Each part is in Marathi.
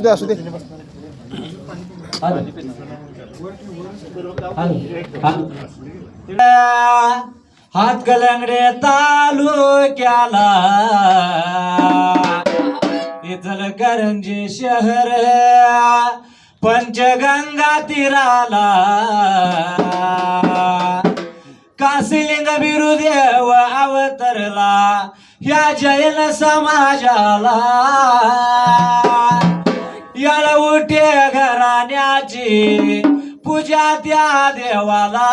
असू दे असू दे. हात कलंगडे तालुक्याला इचलकरंजी शहर पंचगंगा तीराला काशीलिंग बिरुदेव अवतरला या जैन समाजाला याला उठे घराण्याची पूजा त्या देवाला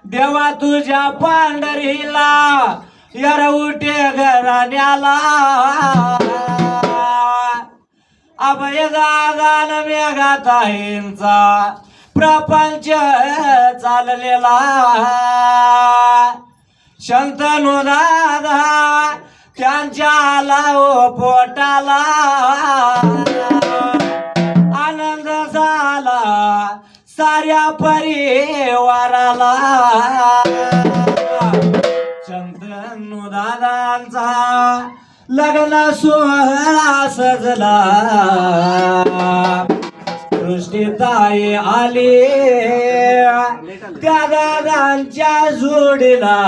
देवा तुझ्या पांढरीला यार उठे घराण्याला अभय दादान मेघाताईंचा प्रपंच चाललेला शंतनू दादा त्यांच्या लाओ पोटाला आनंद झाला साऱ्या परिवाराला शंतनू दादांचा लग्न सोहळा सजला सृष्टीताई आली त्या दादांच्या जोडीला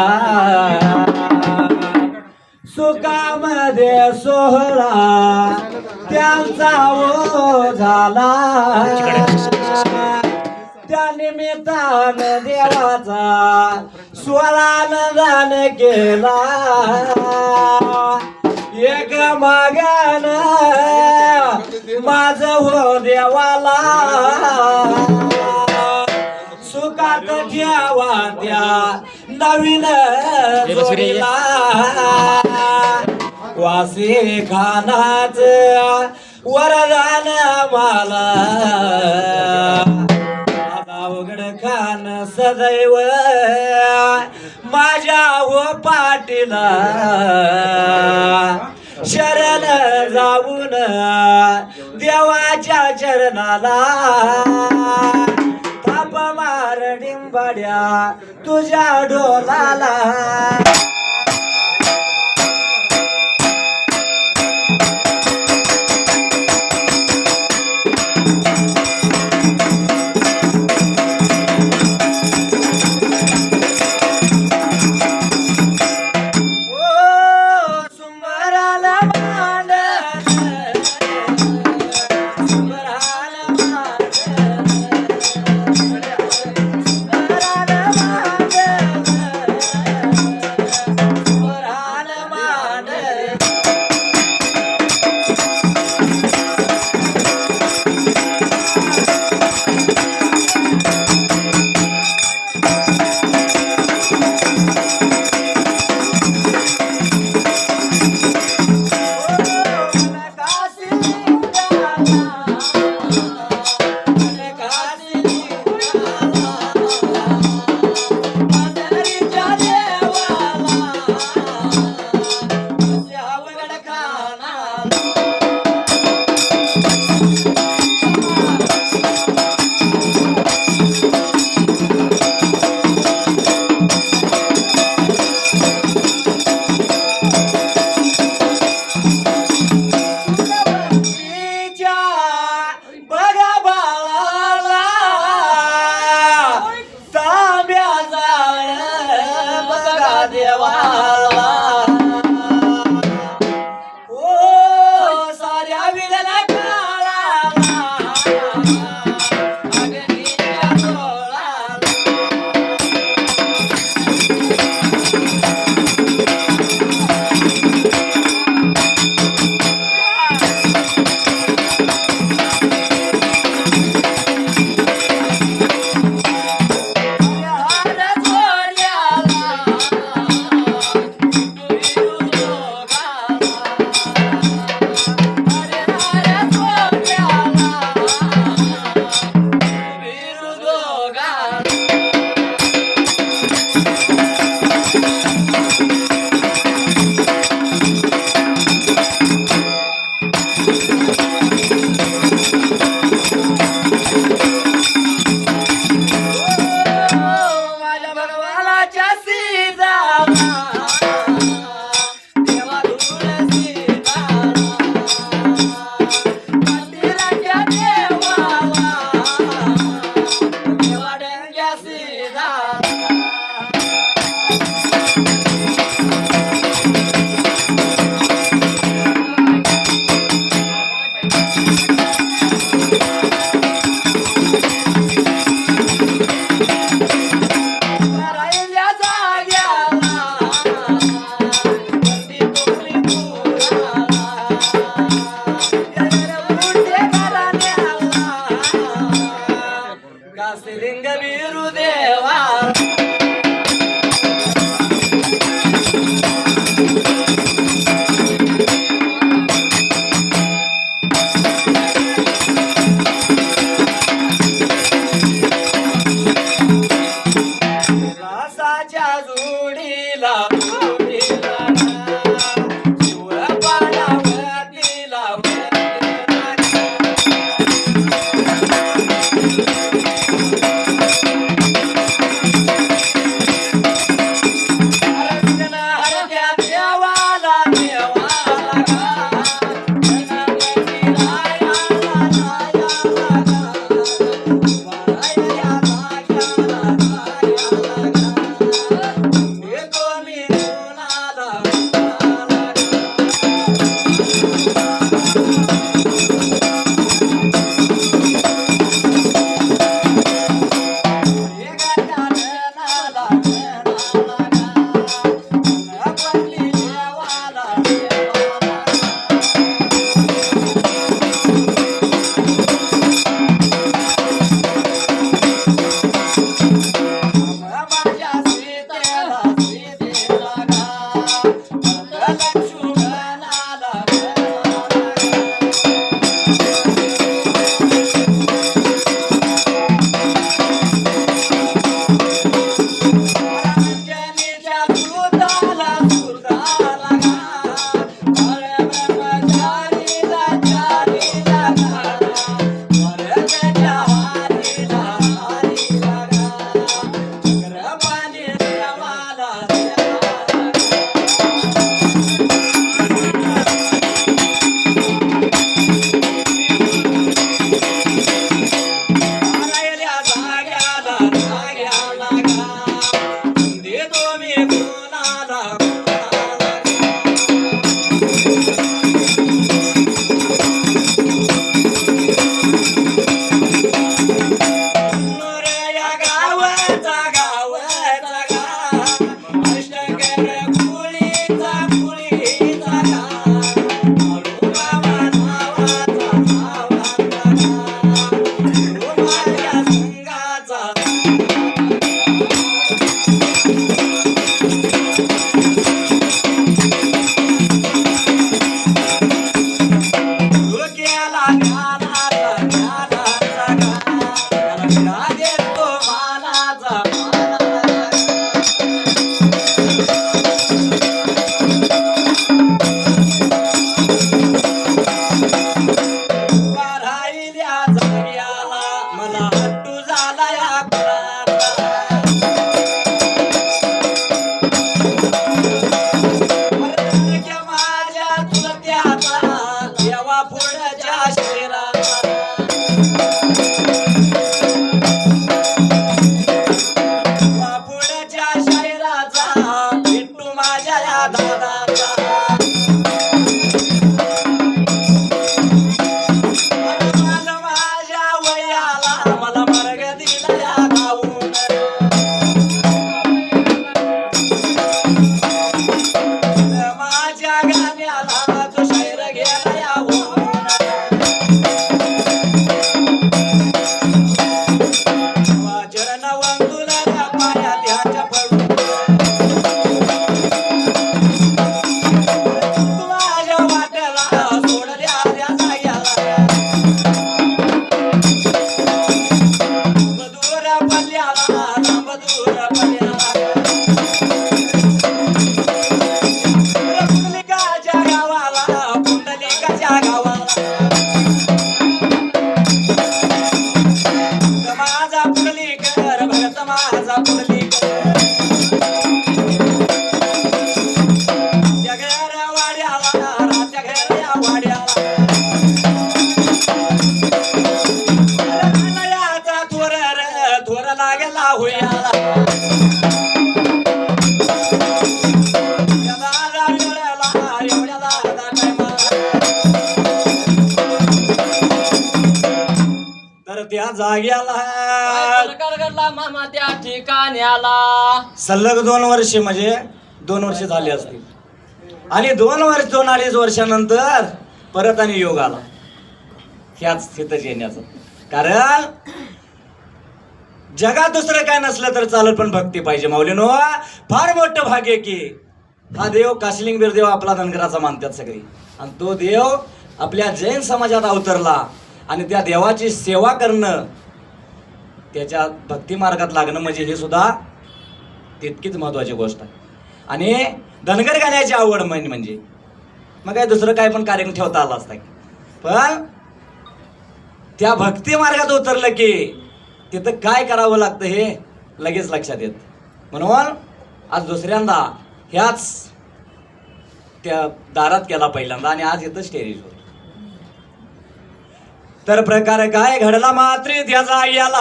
सुखामध्ये सोहळा त्यांचा ओ झाला त्या निमित्तानं देवाचा स्वरानदान केला एक मागान माझ हो देवाला सुखात ठेवा त्या नवीन जोडीला वासी खानाच वरदान मला अवघड खान सदैव माझ्या हो पाटीला शरण जाऊन देवाच्या चरणाला थाप मार डिंबाड्या तुझ्या ढोलाला ज्ञानाचा ज्ञानाचा त्याला विडा देतो मानाचा मानाचा. राहिल्या जाग्याला मला हट्टू झाला या कुणाचा. माझ्या चुलत्याचा देवा पुढच्या शरीराचा. पुढच्या शरीराचा विठ्ठू माझ्या या दादाचा. माझ्या वयाला मला मार्ग दिला या गावून. माझ्या गाण्याला तो शायर गेला या वाहून. चरण वंदुला पाया त्याच्या पडून. माझ्या वाट्याला सोडल्या त्या जाग्याला. दूर पल्ल्याला लांब दूर पल्ल्याला. पुंडलिकाच्या गावाला पुंडलिकाच्या गावाला. माझा पुंडलिकर भगत माझा पुंडलिकर. त्या घरा वाड्याला राहत्या घरा वाड्याला. याचा थोर थोर लागला हुयाला. तर त्या जाग्याला प्रकार घडला मामा त्या ठिकाणी आला. सलग 2 वर्ष म्हणजे 2 वर्ष झाली असतील. आणि 2 वर्ष 2-2.5 वर्षानंतर परत आणि योग आला ह्याच स्थितीत येण्याचं. कारण जगात दुसरं काय नसलं तर चालत पण भक्ती पाहिजे. माऊलीनो फार मोठं भाग्य की हा देव काशिलिंगवीर देव आपला धनगराचा मानतात सगळी. आणि तो देव आपल्या जैन समाजात अवतरला. आणि त्या देवाची सेवा करणं त्याच्या भक्ती मार्गात लागणं म्हणजे हे सुद्धा तितकीच महत्वाची गोष्ट आहे. आणि धनगर गाण्याची आवड म्हणजे मग काय दुसरं काय पण कार्यक्रम ठेवता आला असता. पण त्या भक्ती मार्गात उतरलं की तिथं काय करावं लागतं हे लगेच लक्षात येत. म्हणून आज दुसऱ्यांदा ह्याच त्या दारात केला पहिल्यांदा आणि आज इथं स्टेरीजवर. तर प्रकार काय घडला मात्र त्याचा याला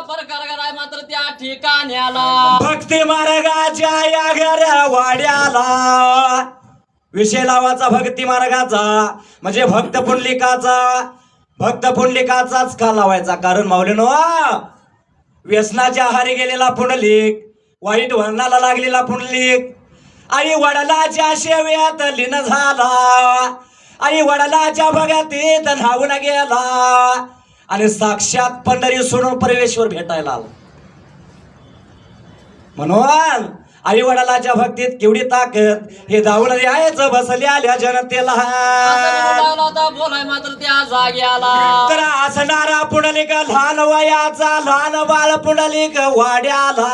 प्रकार घडाय मात्र त्या ठिकाणी आला. भक्ती मार्गाच्या या घरा वाड्याला. विषय लावाचा भक्ती मार्गाचा म्हणजे भक्त पुंडलिकाचाच का लावायचा. कारण माऊलीनो व्यसनाच्या आहारी गेलेला पुंडलिक, वाईट वर्णाला लागलेला पुंडलिक आई वडिलाच्या सेवेत लीन झाला. आई वडिलाच्या भगतीत न्हावून गेला आणि साक्षात पंढरी सोडून परमेश्वर भेटायला आला. म्हणून आई वडिलाच्या भक्तीत केवढी ताकद हे दावून द्यायचं बसल्याल्या जनतेला. बोलाय मात्र त्या जाग्याला. तर असणारा पुंडलिक लहान वयाचा लहान बाळ पुंडलिक वाड्याला.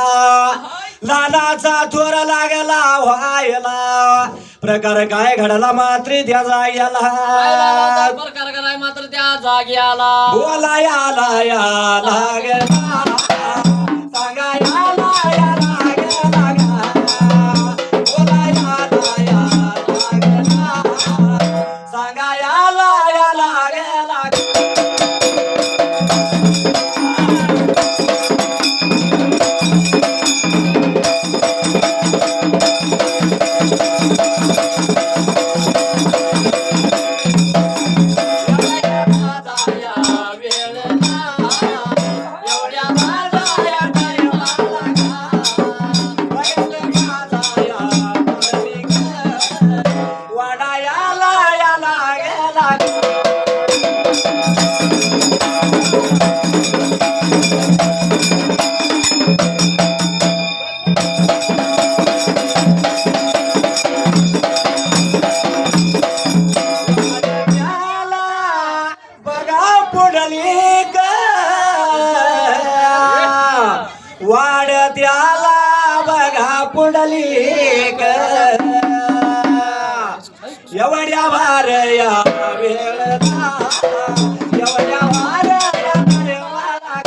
लहानाचा थोर लागला व्हायला. प्रकार काय घडला मात्र त्या जाग्याला. प्रकार घडाय मात्र त्या जाग्याला. बोलायला या लागला सांगायला या लागला. बोलायला या लागला सांगायला या लागला. एवढ्या पुंडलिक वाड्याला बघा पुंडलिक एवढ्या भार या वेळेला एवढ्या भार या देवाला.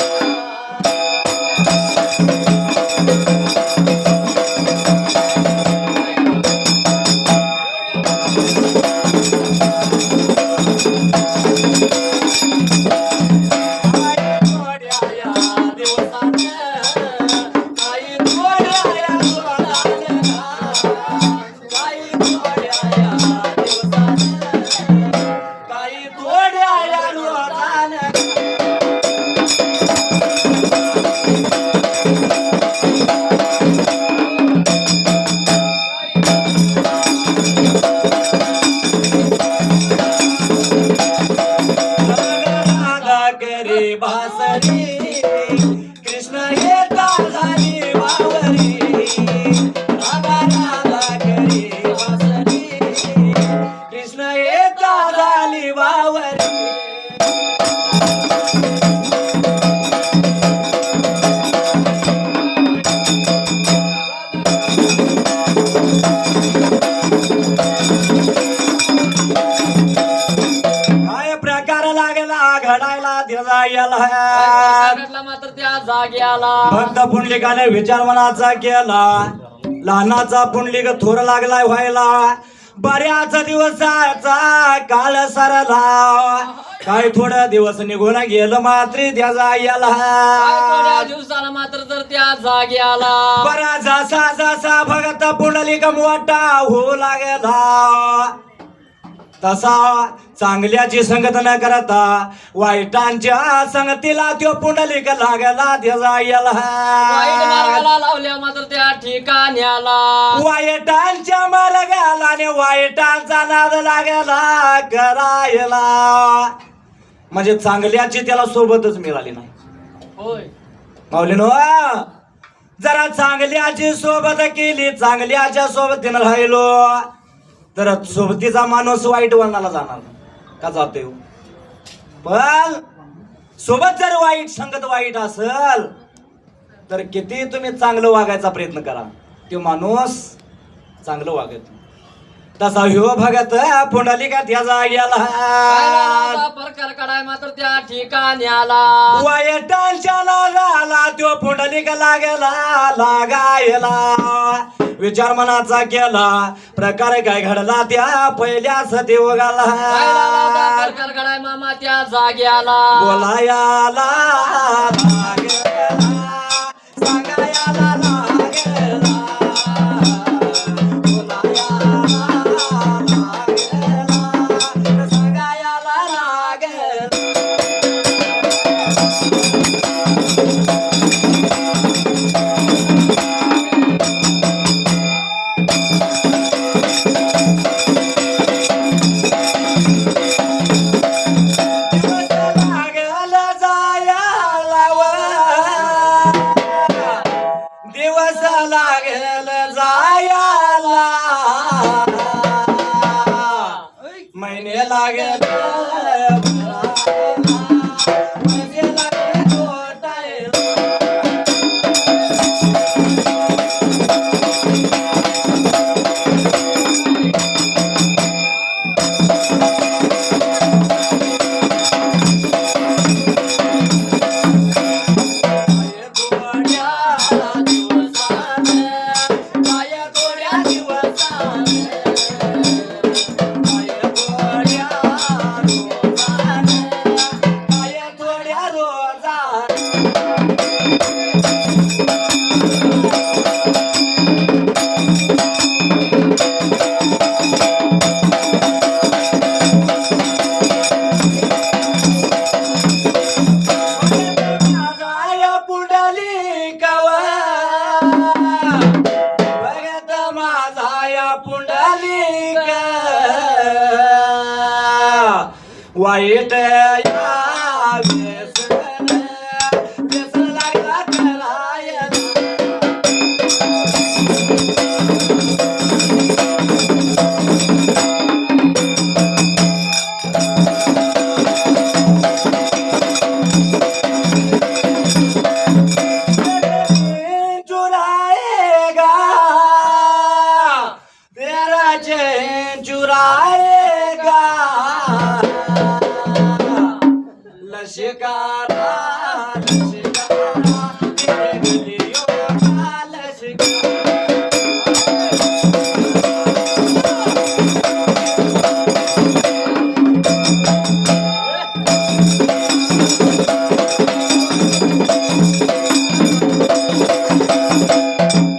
कृष्ण येता झाली वावरी राधा राधा करी वासरी कृष्ण येता झाली वावरी. काय प्रकार लागला घडायला दिला मात्र त्या जाग्याला भक्त पुंडलिकाने विचार मनाचा केला लहानाचा पुंडलिक थोर लागलाय व्हायला बऱ्याच दिवसाचा काळ सरला काय थोडा दिवस निघून गेलं मात्र त्या जाग्याला थोड्या दिवसाला मात्र तर त्या जाग्याला बरा जसा जसा भक्त पुंडलिक मोठा होऊ लागला तसा चांगल्याची संगत न करता वाईटांच्या संगतीला त्यो पुंडलिक लागला त्या जाग्याला वाईट मार्गाला लावल्या मात्र त्या ठिकाण्याला वाईटांच्या मार्गाला आणि वाईटांचा नाद लागला करायला म्हणजे चांगल्याची त्याला सोबतच मिळाली नाही. होय माऊलीनो जरा चांगल्याची सोबत केली चांगल्याच्या सोबतीनं राहिलो तर सोबतीचा माणूस वाईट वळणाला जाणार का जातोय. पण सोबत जर वाईट संगत वाईट असल तर किती तुम्ही चांगलं वागायचा प्रयत्न करा तो माणूस चांगलं वागत तसा ह्यो भगत पुंडलिकात या जाग्याला प्रकार काढाय मात्र त्या ठिकाण्याला वाईटांच्या नादाला तो पुंडलिक लागला लागायला विचार मनाचा केला प्रकार काय घडला त्या पहिल्या सतीयोगाला प्रकार काढाय मामा त्या जाग्याला बोलायाला लागला सांगायाला लागला लागल जायाला महिने लागल वाईट या व्यसन व्यसन लागला करायला लष्करा लष्करा तिथे गेली योगा लष्करा.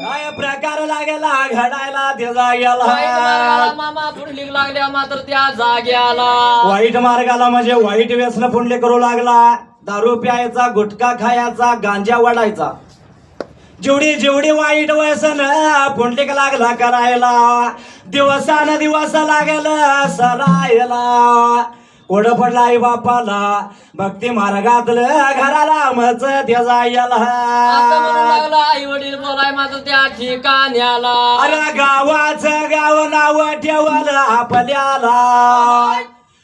काय प्रकार लागला घडायला ते जाग्याला. वाईट मार्गाला मामा पुंडलिक लागल्या मात्र त्या जाग्याला. वाईट मार्गाला म्हणजे वाईट व्यसन पुंडले करू लागला. दारू प्यायचा, गुटखा खायचा, गांजा वाढायचा. जेवढी जेवढी वाईट व्यसन पुंडलिक लागला करायला, दिवसानं दिवस लागल सरायला. कोड पडला आई बापाला, भक्ती मार्गातलं घराला मच त्या जायला. असं म्हणू लागला आई वडील बोलाय मात्र त्या ठिकाण्याला. अरे गावाचं गाव नाव ठेवलं आपल्याला,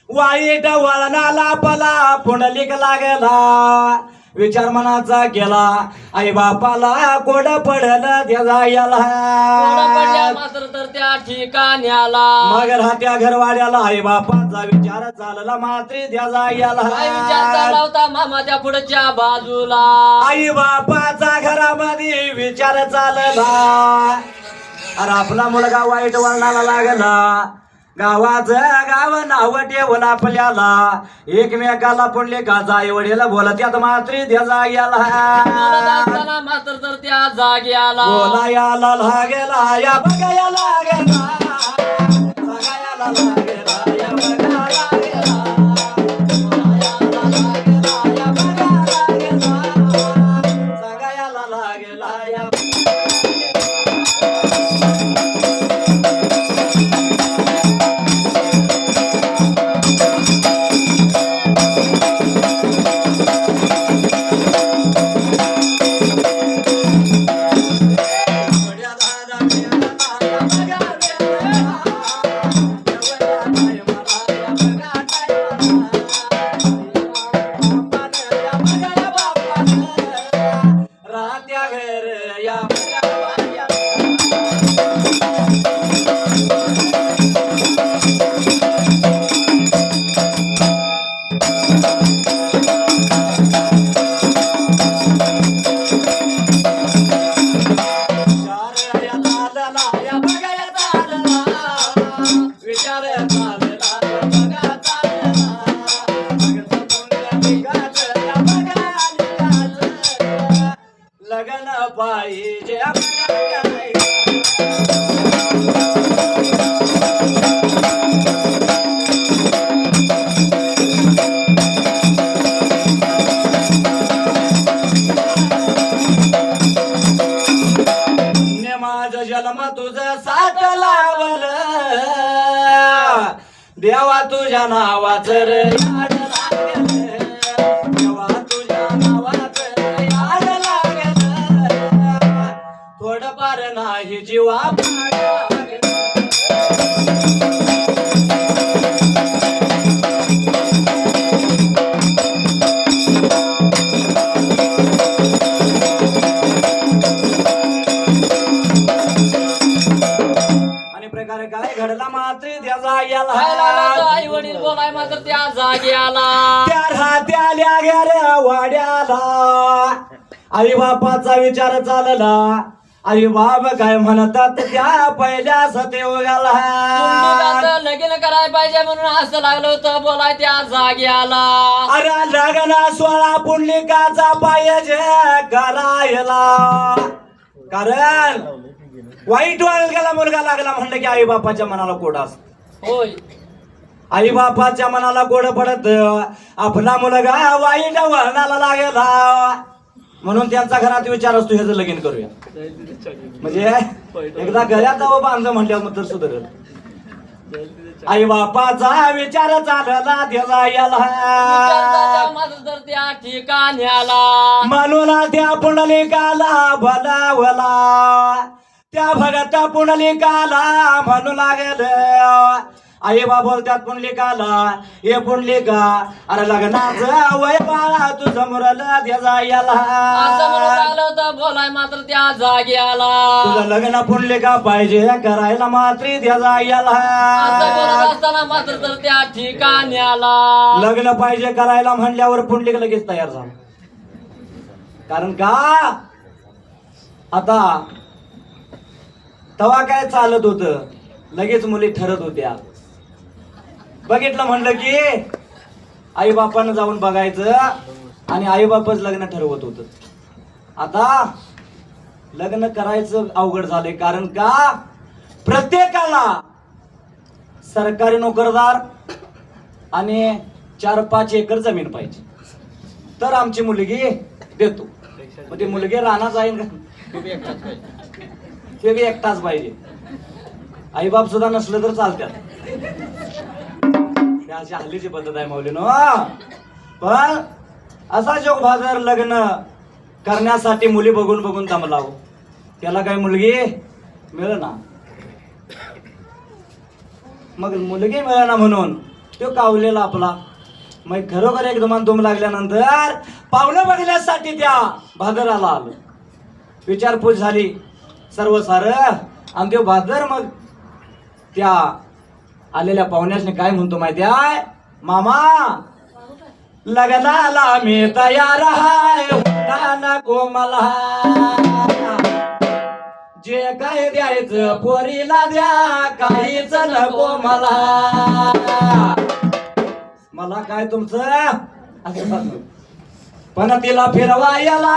वाईट वळणाला पला पुंडलिक लागला. विचार मनाचा केला आई बापाला, कोड पडलं त्या जायला. कोड पडल्या मात्र तर त्या ठिकाण्याला. मग राहत्या घरवाड्याला आई बापाचा विचार चालला मात्र त्या जायला. काय विचार चालला होता मामाच्या पुढच्या बाजूला. आई बापाचा घरामध्ये विचार चालला. अरे आपला मुलगा वाईट वळणाला लागला, गावाचं गाव नाव ठेवलं आपल्याला. एकमेकाला पुंडलिकाचा आई वडील बोलत्यात मात्र त्या जाग्याला. बोलत असताना मात्र तर त्या जाग्याला. बोलायला लागेला या बघायला लागेला, बघायला लागेला या बघायला लागेला, बोलायला लागेला या बघायला लागेला, बघायला लागेला या. राहत्या घर या विचार लगन पाहिजे माझा जन्म तुझं साथ लावल, देवा तुझ्या नावाचं रे याड लागल, देवा तुझ्या नावाचं याड लागल, थोडंफार नाही जीवा प्रकार काय घडला मात्र त्या जाग्याला. आई वडील बोलाय मात्र त्या जाग्याला. त्या राहत्याल्या घ्या वाड्याला आई बापाचा विचार चालला. आई बाप काय म्हणतात त्या पहिल्या सत्ययुगाला. पुंडलिकाचं लगीन करायला पाहिजे म्हणून असं लागलं होतं बोलाय त्या जाग्याला. अरे लग्न सोळा पुंडलिकाचा पाहिजे करायला. कारण वाईट वाळगाला मुलगा लागला म्हणलं की आई बापाच्या मनाला कोड असत. होय आई बापाच्या मनाला गोड पडत आपला मुलगा वाईट वळणाला लागला म्हणून त्यांचा घरात विचार असतो ह्याचं लगीन करूया. म्हणजे एकदा घरात जावं बांध म्हटल्यावर मग तर सुधरल. आई बापाचा विचार चालला त्याला याला माझं तर त्या ठिकाण्याला. म्हणून त्या पुंडलिकाला भलावला. त्या भगत पुंडलिकाला म्हणू लागल आई बा बोलतात पुंडलिकाला, हे पुंडलिका अरे लग्नाचं वय बाळा तू समोरला त्याचा याला असं म्हणून लागलं होतं बोलाय मात्र त्या जागी आला. तुझं लग्न पुंडलिका पाहिजे करायला मात्र त्याचा याला असं बोलत असताना मात्र तर त्या ठिकाणी आला. लग्न पाहिजे करायला म्हणल्यावर पुंडलिक लगेच तयार झाला. कारण का आता तवा काय चालत होत, लगेच मुली ठरत होत्या. बघितलं म्हणलं की आई बापानं जाऊन बघायचं आणि आई बापच लग्न ठरवत होत. आता लग्न करायचं अवघड झालंय. कारण का प्रत्येकाला सरकारी नोकरदार आणि 4-5 एकर जमीन पाहिजे तर आमची मुलगी देतो. मग ती मुलगी राहणार जाईल का? ते बी एकटाच पाहिजे. आई बाप सुद्धा नसलं तर चालतात. त्याची हल्लीची पद्धत आहे माऊलीनो. पण असा जोग बाजार लग्न करण्यासाठी मुली बघून बघून दमलाव. त्याला काही मुलगी मिळेना. मग मुलगी मिळेना म्हणून तो कावलेला आपला. मग खरोखर एक दुम लागल्यानंतर पावलं बघण्यासाठी त्या भादराला आलो. विचारपूस झाली सर्व सार आणि तो भादर मग त्या आलेल्या पाहुण्याने काय म्हणतो माहिती आहे, मामा लग्नाला मी तयार आहे, नको मला जे काय द्यायचं पोरीला द्या, काहीच नको मला. मला काय तुमचं असं पण तिला फिरवायला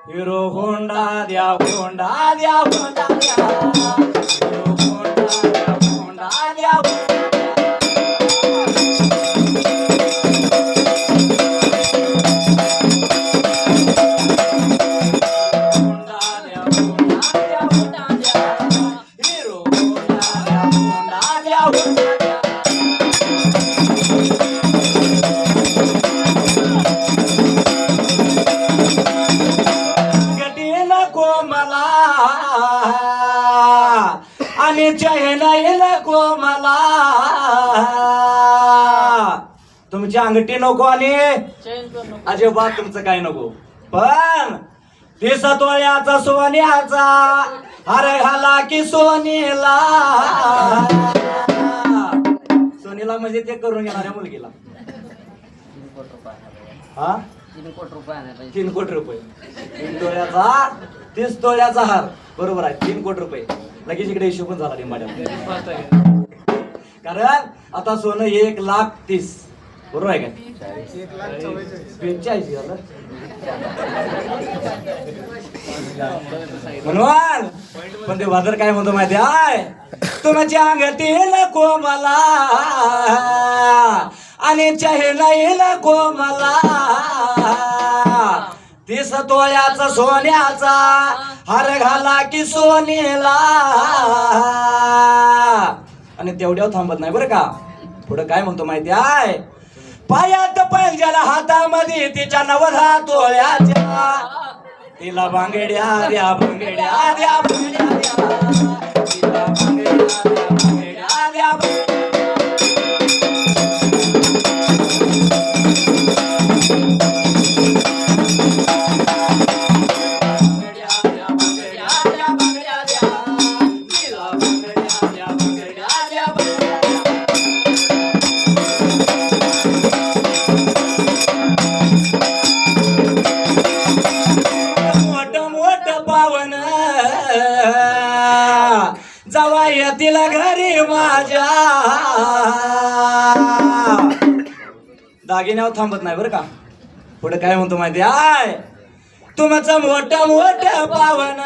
हिरो होंडा द्या, होंडा द्या, होंडा द्या, हिरो होंडा द्या, होंडा द्या. आणि चेहरा नको मला, तुमची अंगठी नको आणि अजिबात तुमचं काय नको. पण 30 तोळ्याचा सोन्याचा हार घाला की सोनीला. सोनीला म्हणजे ते करून घेणाऱ्या मुलगीला. हा 3 कोटी रुपये. 3 तोळ्याचा 30 तोळ्याचा हार बरोबर आहे. 3 कोटी रुपये लगेच इकडे हिशोब पण झाला लिंबाड्या. कारण आता सोनं 1,30,000 बरोबर आहे का? 1,45,000 झालं म्हणून. पण ते भादर काय म्हणतो माहिती आहे, तुमच्या अंगठी नको मला आणि चेहरा नको मला. 30 तोळ्याचा सोन्याचा हार घाला की सोनीला. आणि तेवढ्यावर थांबत नाही बरं का. पुढे काय म्हणतो माहिती आहे, पायात पंजाला हातामध्ये तिच्या 90 तोळ्याच्या, तिला भांगड्या द्या, भांगड्या द्या, भांगड्या द्या, तिला भांगड्या द्या, भांगड्या द्या. जवायतील घरी माझ्या दागिन्यावर थांबत नाही बरं का. पुढे काय म्हणतो माहिती आहे, तुमचं मोठं मोठं पावन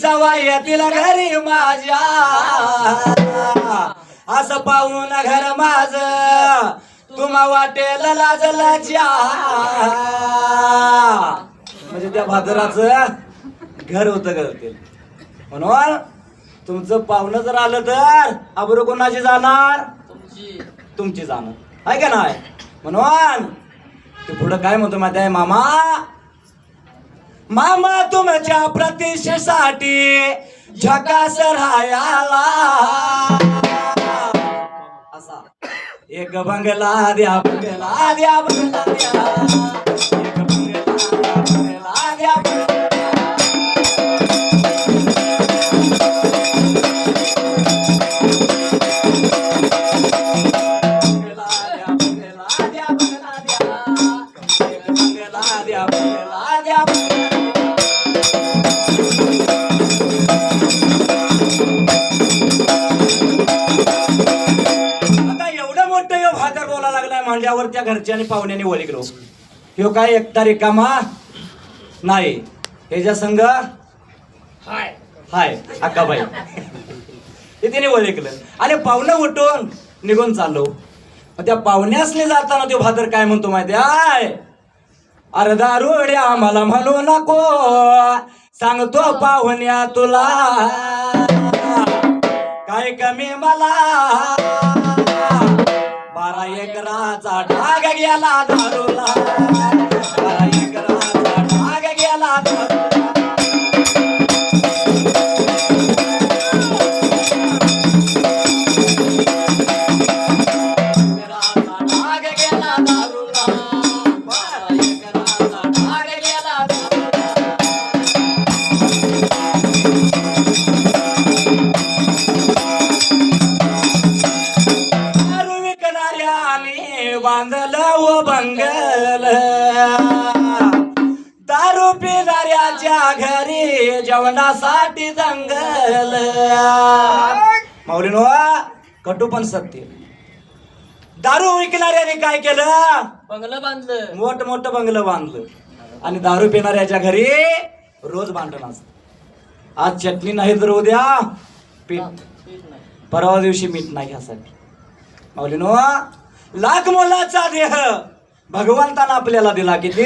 जवायतील घरी माझ्या, असं पाहून घर माझं तुम्हा वाटेल लाज लाज्या. म्हणजे त्या भादराचं घर होतं करते. म्हणून तुमचं पाहुणं जर आलं तर आबरू कोणाची जाणार, तुमची जाणार आहे का नाही. म्हणून ते पुढं काय म्हणतो माहिती आहे, मामा मामा तुमच्या प्रतिष्ठेसाठी झकास रायाला असा एक बंगला द्या बंगला द्या बंगला द्या एक बंगला द्या बंगला मांड्यावर त्या घरच्याने पाहुण्याने वळिकलो ह्यो काय एकटा रिकामा नाही ह्याच्या संघ हाय अक्काबाई हे तिने वळिकलं आणि पाहुणं उठून निघून चाललो. त्या पाहुण्यासने जाताना तो भादर काय म्हणतो माहिती आहे, अरे दारुड्या मला म्हणू नको सांगतो पाहुण्या तुला काय कमी मला 12 एकराचा ढाग गेला दारूला 12 एकराचा ढाग गेला दारूला ढाग गेला दारूला 12 एकराचा ढाग गेला बांधलं व बंगल दारू पिणाऱ्याच्या घरी जेवणासाठी दंगल. माऊलीनो कटू पण सत्य, दारू विकणाऱ्याने काय केलं, बंगलं बांधलं, मोठ बंगलं बांधलं आणि दारू पिणाऱ्याच्या घरी रोज भांडण असत. आज चटणी नाही तर उद्या पीठ, परवा दिवशी मीठ नाही ह्यासाठी. माऊलीनो लाख मोलाचा देह भगवंतानं आपल्याला दिला, किती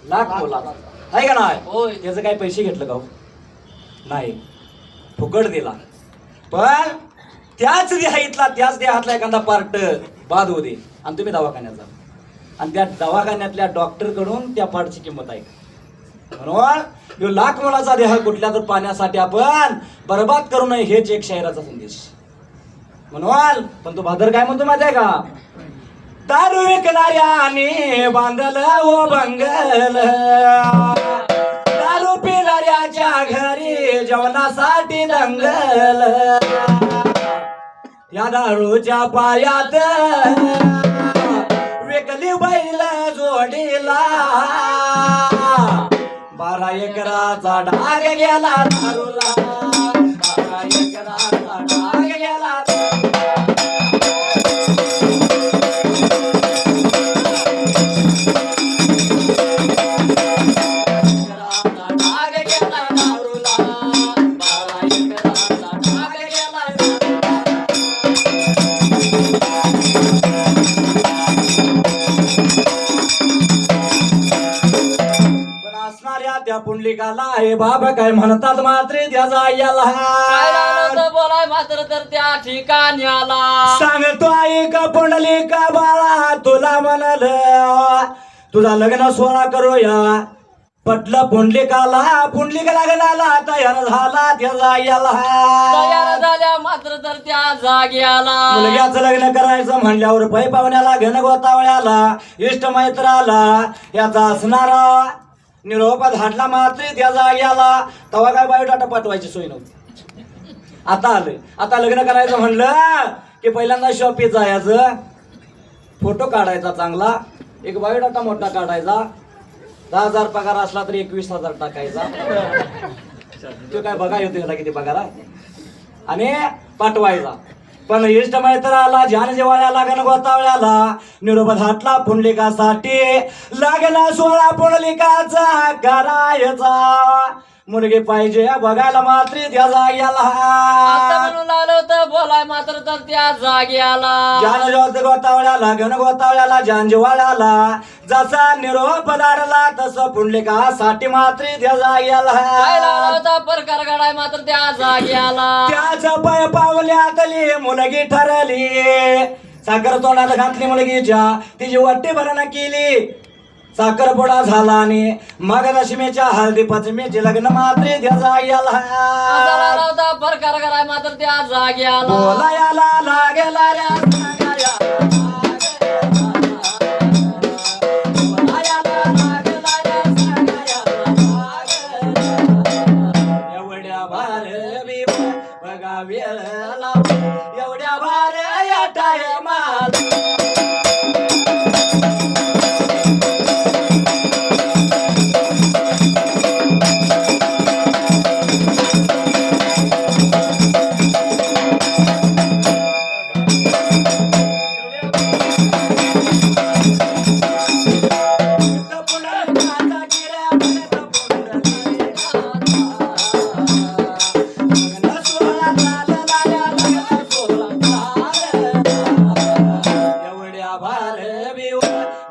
लाख मोलाचा आहे का नाही. होय. त्याचं काही पैसे घेतलं का नाही, फुकट दिला. पण त्याच देहातला त्याच देहातला एखादा पार्ट बाद होऊ दे आणि तुम्ही दवाखान्यात जा आणि त्या दवाखान्यातल्या डॉक्टर कडून त्या पार्टची किंमत आहे. म्हणून लाख मोलाचा देह कुठल्या तर पाण्यासाठी आपण बर्बाद करू नये हेच एक शायराचा संदेश. म्हणून पण तो भादर काय म्हणतो माहिती आहे का, दारू विकणाऱ्याने बांधलं व बंगल दारू पिणाऱ्याच्या घरी जेवणासाठी दंगल. या दारूच्या पायात विकली बैल जोडीला 12 एकराचा ढाग गेला दारूला 12 एकराचा ढाग गेला. त्या पुंडलिकाला हे बाबा काय म्हणतात मात्र त्याचा याला काय झालं तर बोलाय मात्र तर त्या ठिकाणी आला. सांगतो ऐका पुंडलिका बाळा तुला म्हणाल तुझा लग्न सोहळा करूया. पटलं पुंडलिकाला, पुंडलिका लग्नाला तयार झाला त्याचा याला. तयार झाल्या मात्र तर त्या जागी आला. मुलग्याचं लग्न करायचं म्हणल्यावर पै पाहुण्याला घन गोतावळ्याला इष्ट मैत्राला याचा असणारा निरोप धाडला मात्र त्या जाग्याला. तेव्हा काय बायोडाटा पाठवायची सोय नव्हती. आता आलं, आता लग्न करायचं म्हणलं की पहिल्यांदा शॉपीत जायचं, फोटो काढायचा चांगला, एक बायोडाटा मोठा काढायचा, 10,000 पगार असला तर 21,000 टाकायचा. तो काय बघा येतो ह्याला किती पगार आहे आणि पाठवायचा. पण इष्ट मैत्राला जान जेवाळ्याला गण गोतावळ्याला निरोप धाटला पुंडलिकासाठी. लागला सोळा पुंडलिकाचा करायचा. मुलगी पाहिजे बघायला मात्र त्या जाग्याला. म्हणून आलो तर बोलाय मात्र तर त्या जागी आला. जान जोत गोतावळ्याला गण गोतावळ्याला जान जेवाळ्याला जसा निरोप धाडला तसं पुंडलिकासाठी मात्र त्या जाग्याला. काय लावला होता प्रकार घडाय मात्र त्या जागी आला. त्याच पाय पावल्यातली मुलगी ठरली. साखर तोंडात घातली मुलगीच्या, तिची वाटी भरणा केली. साखरपुडा झाला आणि मग दशमीच्या हळदी पंचमीचे लग्न मात्र त्याचा याला असा लागला होता प्रकार कराय मात्र त्या जागी आला बोलायला लागला रे सांगाया. बोलायला लागला रे सांगाया. एवढ्या भार बघा वेळ लावून एवढ्या भार या टायमाला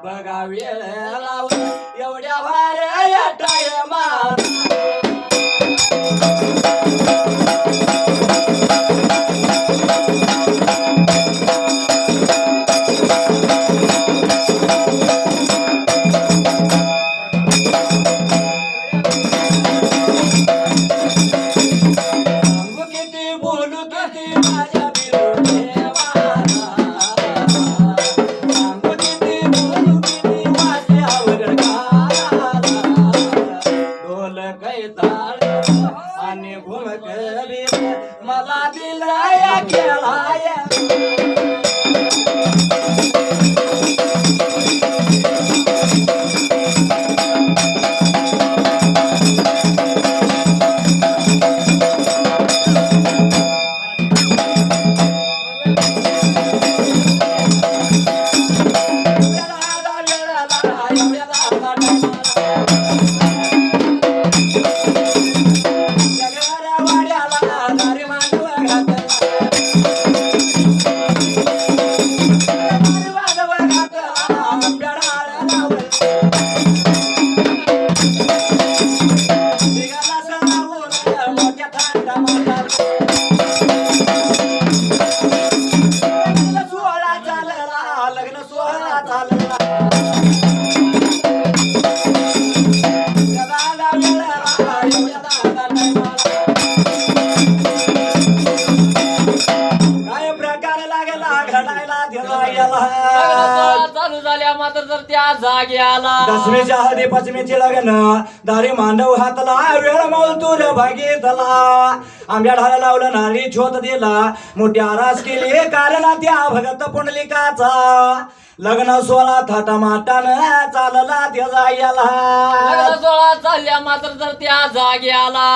बघा वेळ लावून एवढ्या भार या टायमाला सांगू किती बोलू किती माझ्या आणि घुमक मला दिलाया केलाया लग्न सोहळा चालला काय प्रकार लागला घडायला लग्न चालू झाल्या मात्र तर त्या जागी आला दशमीच्या हळदी पंचमीचे लग्न दारी मांडव हातला वेळ मौतूर भागीतला आंब्या ढाला लावलं नारी छोत दिला मोठी आरास केली कारण त्या भगत पुंडलिकाचा लग्न सोळा थाटामाटान चालला त्याचा याला लग्न सोहळा चालल्या मात्र तर त्या जागी आला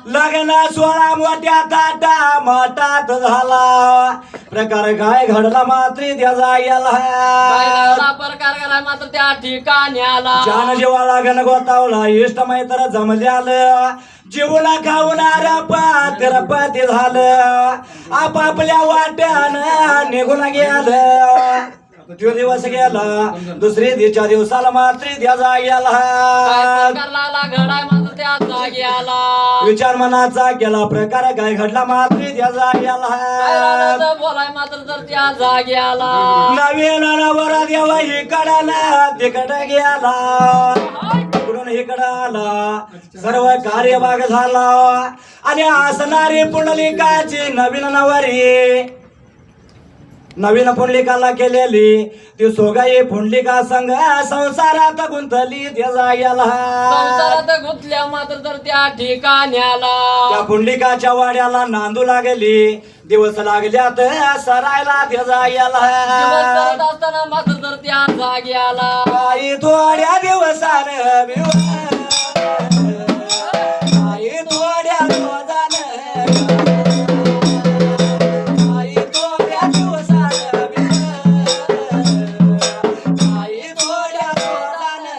लग्न सोळा मोठ्या ताटा मठात झाला प्रकार काय घडला मात्र त्याचा याला पहिला प्रकार कराय मात्र त्या ठिकाणी आला ज्यानं जेव्हा लागण गोतावला इष्ट मैत्र जमले आलं जीवना खावणार पात्र पती झालं आपापल्या वाट्यानं निघून गेलं तो दिवस गेला दुसरे दिवच्या दिवसाला मात्र त्याचा गेला प्रकार लागला घडाय मात्र त्या जागी आला विचार मनाचा केला प्रकार काय घडला मात्र त्याचा गेला बोलाय मात्र तर त्या जागी आला नवीन नवरा देवा इकडला तिकडे गेला इकडून इकडं आला सर्व कार्यभाग झाला आणि असणारी पुंडलिकाची नवीन नवरी नवीन पुंडलिकाला केलेली ती सोगाई पुंडलिका संघ संसारात गुंतली त्याचा याला संसारात गुंतल्या मात्र तर त्या ठिकाणी आला त्या पुंडलिकाच्या वाड्याला नांदू लागली दिवस लागल्यात सरायला त्याचा याला दिवस करत असताना मात्र तर त्या जागी आला आई थोड्या दिवसानं आई थोड्या दिवसानं आई थोड्या दिवसानं आई थोड्या दिवसानं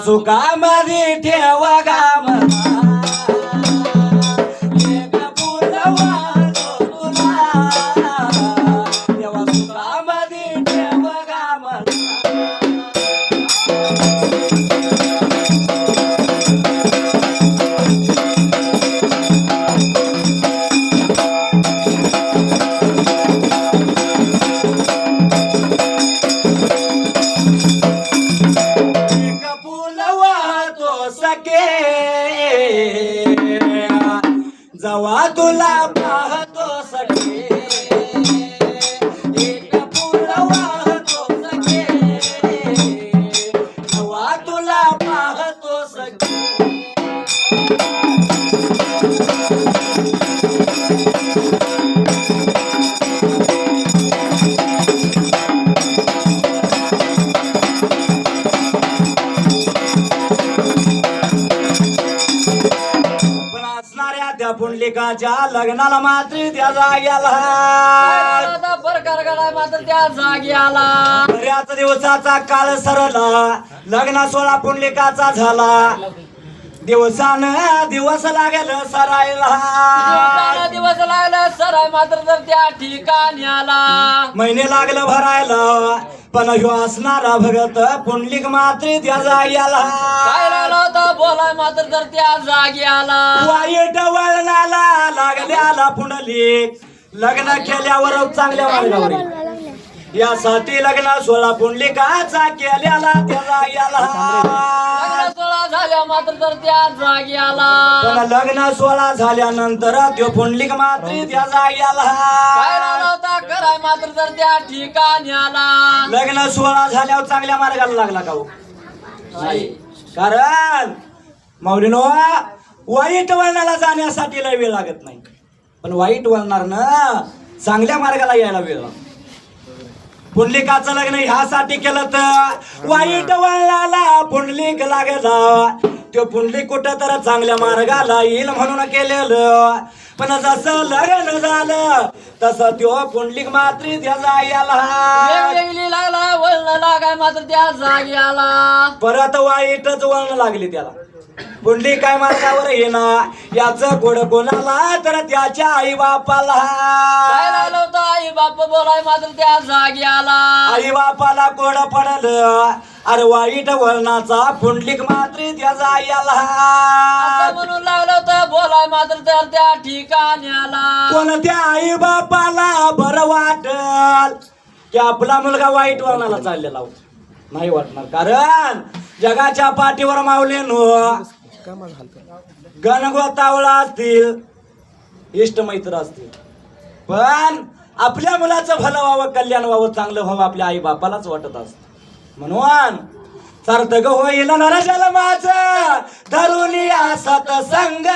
सुखामध्ये ठेव गाम एक फुल वाहतो तुला देवा सुखामध्ये ठेव गाम जवा तुला पाहतो सखे एक फुल वाहतो सखे जवा तुला पाहतो सखे त्या पुंडलिकाच्या लग्नाला मात्र त्या जाग्याला आता प्रकार घडाय मात्र त्या जागी आला. बऱ्याच दिवसाचा काळ सरला लग्न सोहळा पुंडलिकाचा झाला. दिवसानं दिवस लागेल सरायला दिवस लागला सराय मात्र तर त्या ठिकाणी आला. महिने लागलं भरायला पण ह्यो असणारा भगत पुंडलिक मात्र त्या जाग्याला काय राहिलं होतं बोलाय मात्र तर त्या जागी आला. वाईट वळणाला लागल्याला पुंडलिक लग्न केल्यावर चांगल्या मार्गावर येईल. यासाठी लग्न सोहळा पुंडलिकाचा केल्याला त्या जाग्याला लग्न सोहळा झाल्या मात्र तर त्या जागी आला. पण लग्न सोहळा झाल्यानंतर तो पुंडलिक मात्र त्या जाग्याला काय राहिलं होतं कराय मात्र तर त्या ठिकाणी आला. लग्न सोहळा झाल्यावर चांगल्या मार्गाला लागला का हो? नाही. कारण माऊलीनो वाईट वळणाला जाण्यासाठी लय वेळ लागत नाही पण वाईट वळणार ना चांगल्या मार्गाला यायला वेळ लागतो. पुंडलिकाचं लग्न ह्यासाठी केलं तर वाईट वळणाला पुंडलिक लागला. तो पुंडलिक कुठं तर चांगल्या मार्गाला येईल म्हणून केलेलं पण जसं लग्न झालं तसं तो पुंडलिक मात्र त्या जाग्याला वेगवेगळी लागला वळण लागाय मात्र त्या जागी आला. परत वाईटच वळण लागली त्याला. पुंडलिक काय मार्गावर येणार याचं गोड कोणाला तर त्याच्या आई बापाला. काय राहिलं होतं आई बाप बोलाय मात्र त्या जागी आला. आई बापाला कोड पडलं अरे वाईट वळणाचा पुंडलिक मात्र त्या जाग्याला असं म्हणून लागलं होतं बोलाय मात्र तर त्या ठिकाणी आला. कोणत्या आई बापाला बरं वाटल की आपला मुलगा वाईट वळणाला चाललेला होता? नाही वाटणार. कारण जगाच्या पाठीवर माऊलीनो गणगोतावळा असतील इष्टमैत्र असतील पण आपल्या मुलाचं भलं व्हावं कल्याण व्हावं चांगलं व्हावं आपल्या आई बापालाच वाटत असत. म्हणून सार्थक होईल नरजन्माचं धरुनी सत्संग.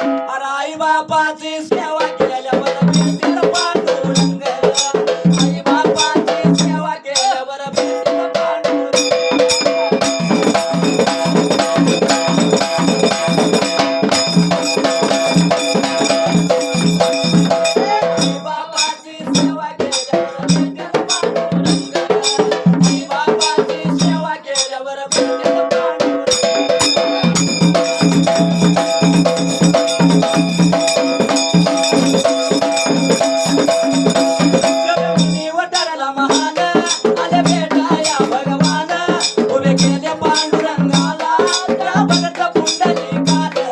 अरे आई बापाची सेवा केल्यावर भेटेल पांडुरंग. आई बापाची सेवा केल्यावर भेटेल पांडुरंग. आई बापाची सेवा केल्यावर भेटेल पांडुरंग. आई बापाची सेवा केल्यावर भेटेल पांडुरंग. जगमुनी वटारला महान आले भेटाया भगवान उभे केले पांडुरंगाला त्या भगत पुंडलिकाला.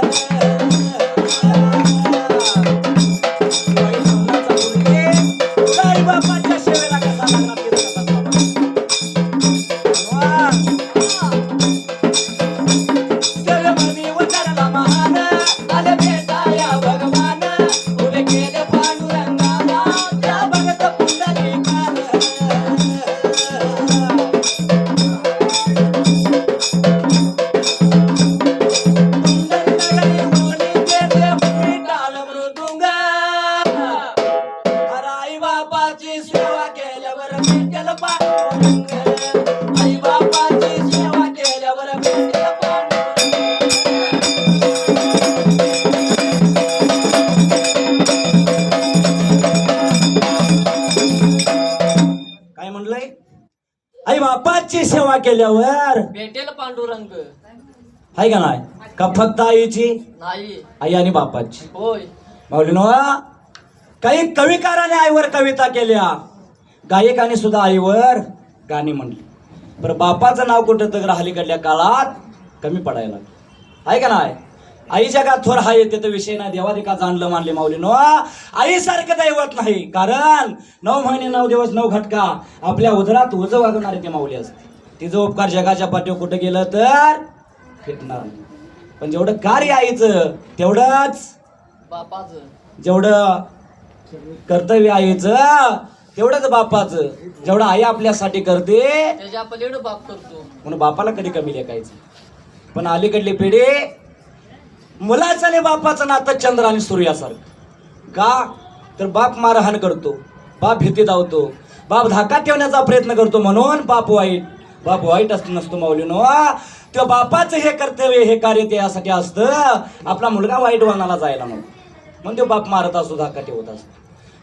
वैष्णवाचा मुलगी आई बापाच्या सेवेला कसा लागला ते सांगतात बाबा. जगमुनी वटारला महान आले भेटाया भगवान उभे केले पांडुरंगाला त्या भगत पुंडलिकाला. पुंडलिकाला बोली देते विठाल मृदुंग. अरे आई बापाची सेवा केल्या आई बापाची सेवा केल्यावर भेटेल पांडुरंग. आहे का नाही? का फक्त आईची? नाही. आई आणि बापाची. होय. माऊलीनो, काही कविकाराने आईवर कविता केल्या, गायकाने सुद्धा आईवर गाणी म्हणली. बरं, बापाचं नाव कुठं तर हल्लीकडल्या काळात कमी पडायला लागलं. आहे का नाही? आई जगात थोर हा येते तर विषय नाही, देवादिका जाणलं मानले. माऊलीनो, आईसारखं दैवत नाही. कारण 9 महिने 9 दिवस 9 घटका आपल्या उदरात उज वागणारे ते माऊली असते. तिचं उपकार जगाच्या पाठीवर कुठं गेलं तर फिटणार नाही. पण जेवढं कार्य आईचं तेवढंच बापाचं. जेवढं कर्तव्य आईचं तेवढंच बापाचं. जेवढं आई आपल्यासाठी करते त्याच्या पलीकडे बाप करतो. म्हणून बापाला कधी कमी लेखायचं. पण अलीकडली पिढी मुलाचं आणि बापाचं नातं चंद्र आणि सूर्यासारखं. का तर बाप मारहाण करतो, बाप भीती धावतो, बाप धाकात ठेवण्याचा प्रयत्न करतो, म्हणून बाप वाईट. बाप वाईट असतो नसतो माऊलीनो. त्या बापाचं हे कर्तव्य हे कार्य ते यासाठी असतं आपला मुलगा वाईट वळणाला जायला नको, म्हणून तो बाप मारत असतो, धाकात ठेवत असतो.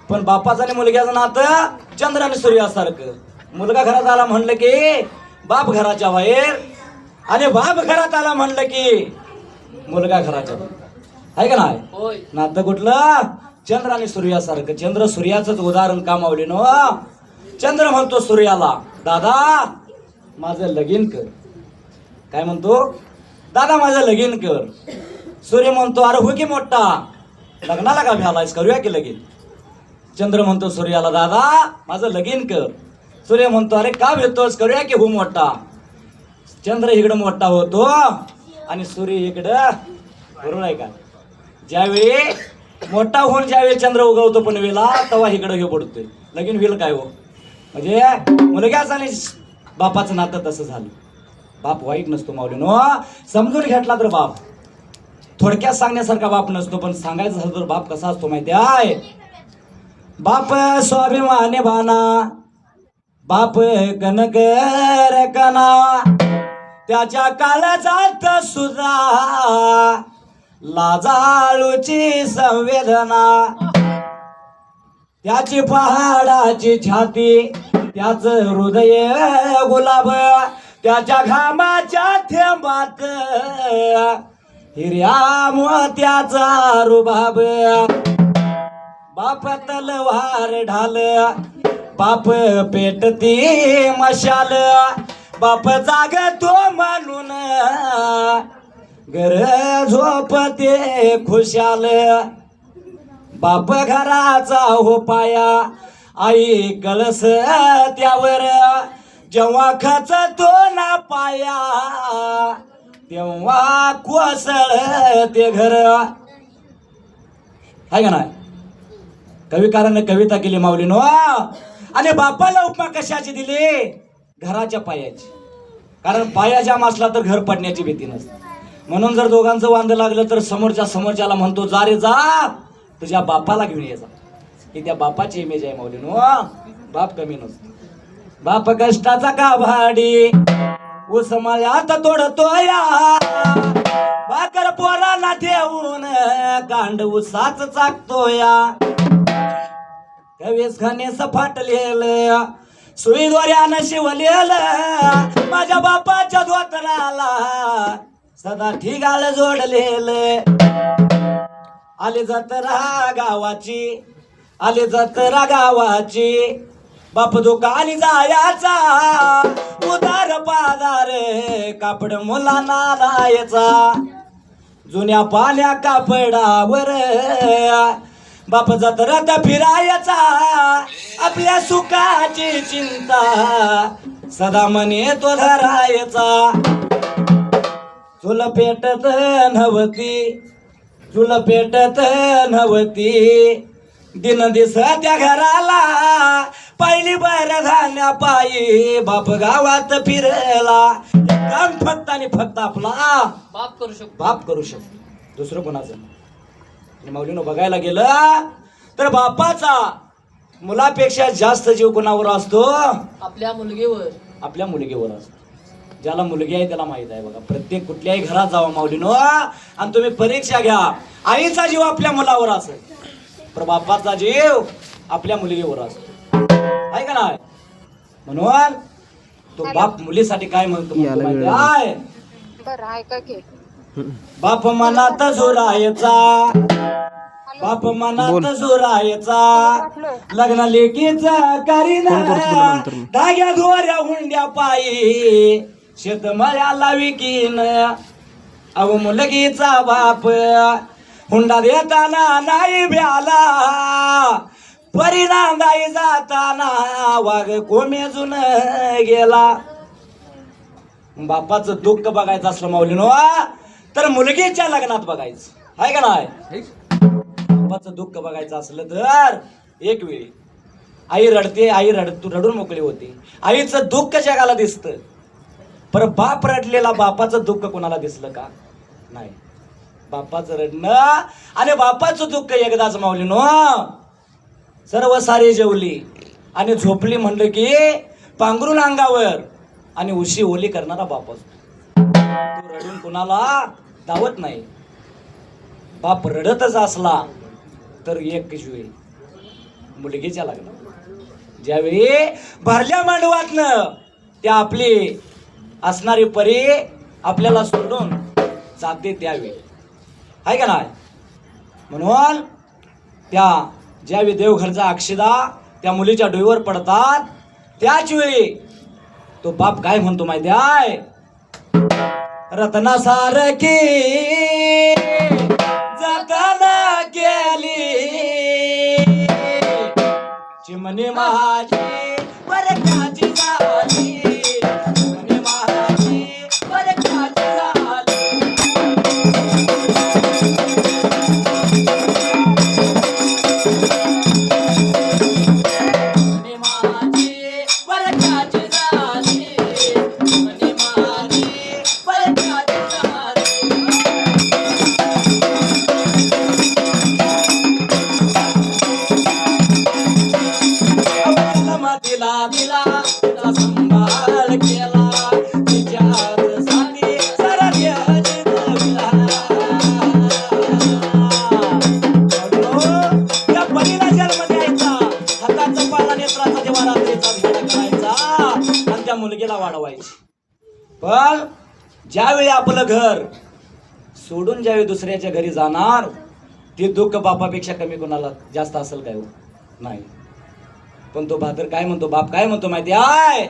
पण बापाचं आणि मुलग्याचं नातं चंद्र आणि सूर्यासारखं. मुलगा घरात आला म्हणलं की बाप घराच्या बाहेर, आणि बाप घरात आला म्हणलं की मुलगा घराच्या बाहेर. आहे का नाही? होय. नातं कुठलं? चंद्र आणि सूर्यासारखं. चंद्र सूर्याचंच उदाहरण का माऊलीनो? चंद्र म्हणतो सूर्याला, दादा माझं लगीन कर. काय म्हणतो? दादा माझं लगीन कर. सूर्य म्हणतो, अरे हो की मोठा, लग्नाला का भ्यालायस, करूया की लगीन. चंद्र म्हणतो सूर्याला, दादा माझं लगीन कर. सूर्य म्हणतो, अरे का भेटतोस, करूया की हो मोठा. चंद्र इकडं मोठा होतो आणि सूर्य इकडं. बरोबर आहे का? ज्यावेळी मोठा होऊन ज्यावेळी चंद्र उगवतो पनवेला, तेव्हा इकडं हे पडतोय. लगीन होईल काय हो? म्हणजे मुलग्याचं आणि बापाचं नातं तसं झालं. बाप वाईट नसतो माऊलीनो. समजून घेतला तर बाप, थोडक्यात सांगण्यासारखा बाप नसतो. पण सांगायचं झालं तर बाप कसा असतो माहिती आहे? बाप स्वाभिमानी बाना, बाप कनकर कना, त्याच्या काळजात सुद्धा लाजाळूची संवेदना. त्याची पहाडाची छाती, त्याच हृदय गुलाब, त्याच्या घामाच्या थेंबात हिर्या मोत्याचा रुबाब. बाप तलवार ढाल, बाप पेटती मशाल, बाप जागतो म्हणून घर झोपते खुशाल. बाप घराचा हो पाया, आई कळस त्यावर, जेव्हा खचतो ना पाया तेव्हा कोसळ ते घर. आहे का नाही? कविकाराने कविता केली माऊलीनो. आणि बापाला उपमा कशाची दिली? घराच्या पायाची. कारण पाया जाम असला तर घर पडण्याची भीती नसते. म्हणून जर दोघांचं वांद लागलं तर समोरच्याला म्हणतो, जा रे जा, तुझ्या बापाला घेऊन ये जा. ही त्या बापाची इमेज आहे माऊलीनो. बाप कमी नसतो. बाप कष्टाचा गाभाडी, ऊस मळ्यात तोडतो या, भाकर पोराला ठेवून कांड उसाच चाकतो या. कवीस खाने सफाटलेलं, सुई दोऱ्यानं शिवलेलं, माझ्या बापाच्या धोतराला सदा ठिगाळ जोडलेलं. आले जत्रा गावाची, आले जत्रा गावाची, बाप दुकानी जायाचा, उदार पादार कापड मुलांना लायचा. जुन्या पाण्या कापडावर बाप जत्रात फिरायचा, आपल्या सुखाची चिंता सदा मने तो धरायचा. चुल पेटत नव्हती, चुल पेटत नव्हती, दिन दिस त्या घराला, पहिली बर धान्या पायी बाप गावात फिरला. काम फक्त आणि फक्त आपला बाप करू शकतो. बाप करू शकतो, दुसरं कोणाचं. आणि माऊलीनं बघायला गेलं तर बापाचा मुलापेक्षा जास्त जीव कोणावर असतो? आपल्या मुलगीवर. आपल्या मुलगीवर असतो. ज्याला मुलगी आहे त्याला माहित आहे. बघा, प्रत्येक कुठल्याही घरात जावा माऊलीनो आणि तुम्ही परीक्षा घ्या, आईचा जीव आपल्या मुलावर असेल, तर बापाचा जीव आपल्या मुलगीवर असतो. आहे का नाही? म्हणून तो बाप मुलीसाठी काय म्हणतो याला माहिती वेळ आहे? बरं ऐका की बाप मनात जोरायचा, बाप मनात जोरायचा, लग्न लेकीचा करीना फोन करतो तुला नंतर मी. धाग्या दोऱ्या हुंड्या पायी शेतमळ्याला विकीन. अहो मुलगीचा बाप हुंडा देताना नाही ब्याला, परिणांदाई जाताना वाघ कोमेजून गेला. बापाचं दुःख बघायचं असलं माऊलीनो तर मुलगीच्या लग्नात बघायचं आहे का नाही. बापाचं दुःख बघायचं असलं तर एक वेळी आई रडते, आई रडून मोकळी होते. आईचं दुःख जगाला दिसतं, पर बाप रडलेला बापाचं दुःख कोणाला दिसलं का नाही. बापाचं रडणं आणि बापाचं दुःख एकदाच माऊलीनो. सर्व सारी जेवली आणि झोपली म्हणलं की पांघरून अंगावर आणि उशी ओली करणारा बाप असतो. तो रडून कुणाला धावत नाही. बाप रडतच असला तर एक वेळी मुलगीच्या लग्नात ज्यावेळी भरल्या मांडवातनं त्या आपली असणारी परी आपल्याला सोडून जाते त्यावेळी आहे का नाही. म्हणून त्या ज्यावेळी देवघरचा अक्षदा त्या मुलीच्या डोईवर पडतात त्याच वेळी तो बाप काय म्हणतो माहिती आहे. रत्नासारखी जतन केली चिमणी माझी वरकाची झाली, चिमणी माझी वरकाची झाली. दिला तिचा संभाळ केला, तिच्यासाठी सारा देह जिंकला. या परीला जन्म द्यायचा, हाताचा पाला नेत्राचा देवा रात्रीचा धिंडा करायचा आणि त्या मुलगीला वाढवायची. पण ज्यावेळी आपलं घर सोडून ज्यावेळी दुसऱ्याच्या घरी जाणार ते दुःख बापापेक्षा कमी कोणाला जास्त असेल काय नाही. पण तो भातर काय म्हणतो, बाप काय म्हणतो माहिती आहे.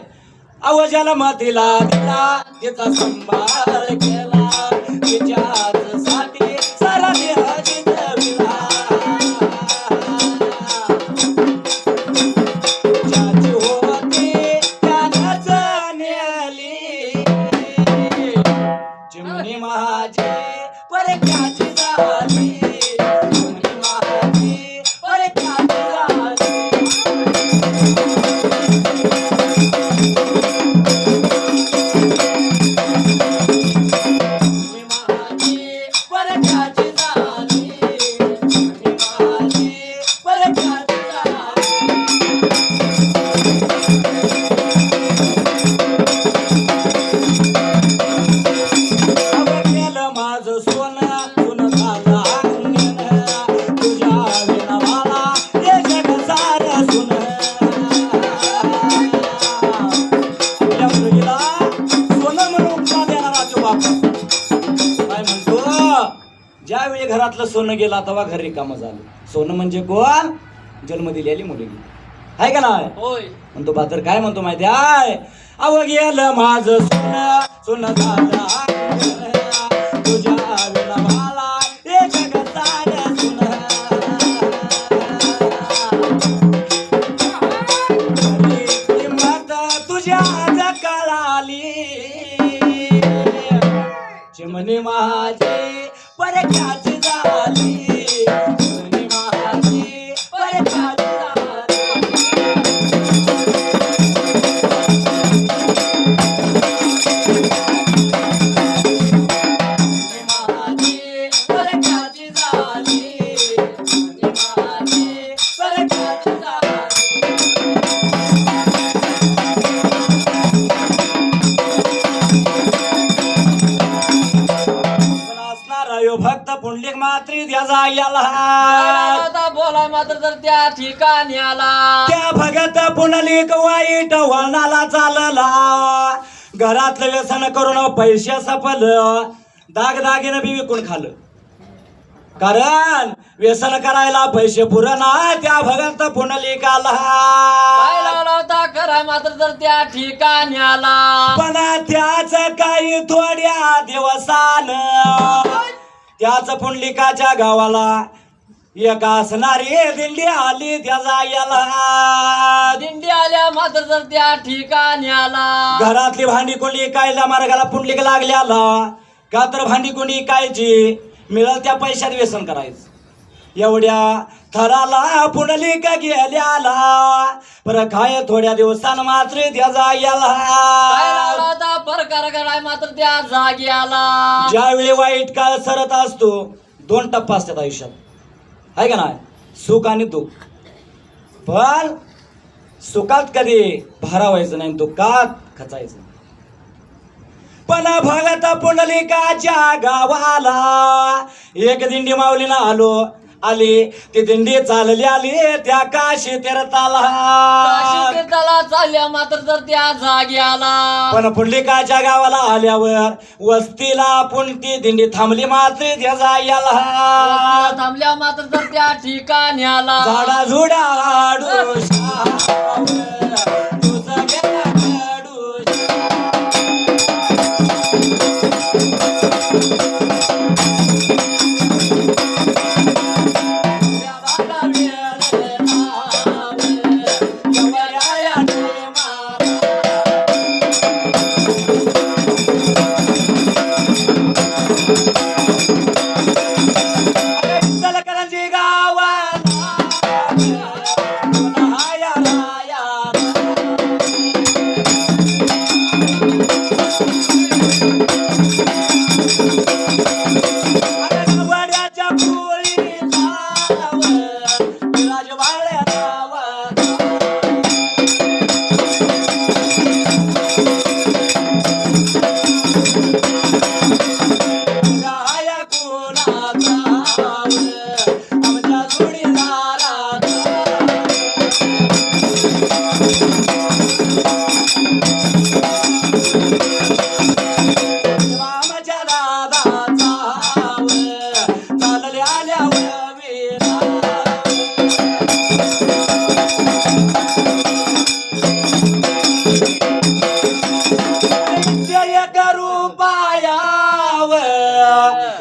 आवाजाला मातीला दिला तिचा संभाळ केला, तिच्यासाठी सारा देह जिंकविला. ज्याची होती त्यानंच नेली, चिमणी माझी परक्याची झाली, चिमणी माझी परक्याची झाली. ज्यावेळी घरातलं सोनं गेला तेव्हा घर रिकामं झालं. सोनं म्हणजे कोण, जन्म दिलेली मुलगी आहे का नाही. होय. म्हणतो बातर काय म्हणतो माहिती आहे. अव गेलं माझं सोनं सोनं झालं तुझ्या विना मला हे जग सारं सोनं. किंमत तुझ्या आज कळाली, चिमणी माझी परक्याची झाली, चिमणी माझी परक्याची झाली. चिमणी माझी परक्याची झाली, चिमणी माझी परक्याची झाली. भक्त पुंडलिक मात्री द्याजा याला आता बोला कराय मात्र तर त्या ठिकाणी आला. त्या भगत पुंडलिक वाईट वळणाला चालला. घरातलं व्यसन करून पैसे सपल, दागदागिनं बी विकून खाल्लं. कारण व्यसन करायला पैसे पुरना त्या भगत पुंडलिकाला. काय लावला होता कराय मात्र तर त्या ठिकाणी आला. पण त्याच काही थोड्या दिवसान त्याच पुंडलिकाच्या गावाला एक असणारी दिंडी आली त्या जायला. दिंडी आल्या मात्र तर त्या ठिकाणी आला. घरातली भांडी कोणी इकायला मार्गाला पुंडलिक लागल्याला. का तर भांडी कोणी इकायची, मिळेल त्या पैशात व्यसन करायचं. एवढ्या थराला पुंडलिक गेल्याला. पर काय थोड्या दिवसानं मात्र त्या काय जायला. लावला होता प्रकार कराय मात्र त्या जागी आला. ज्यावेळी वाईट काळ सरत असतो, दोन टप्पा असतात आयुष्यात, आहे का नाही? सुख आणि दुःख. पण सुखात कधी भारावायचं नाही, दुःखात खचायचं. पण भगत पुंडलिकाच्या गावाला एक दिंडी माऊलीनं आली. ती दिंडी चालली आली त्या काशी तीर्थाला. काशी तीर्थाला चालल्या मात्र तर त्या जागी आला. पण पुंडलिकाच्या गावाला आल्यावर वस्तीला ती दिंडी थांबली मात्र त्या जायला. थांबल्या मात्र तर त्या ठिकाणी आला. झाडा झुडा आडूशावर तुझं गेलं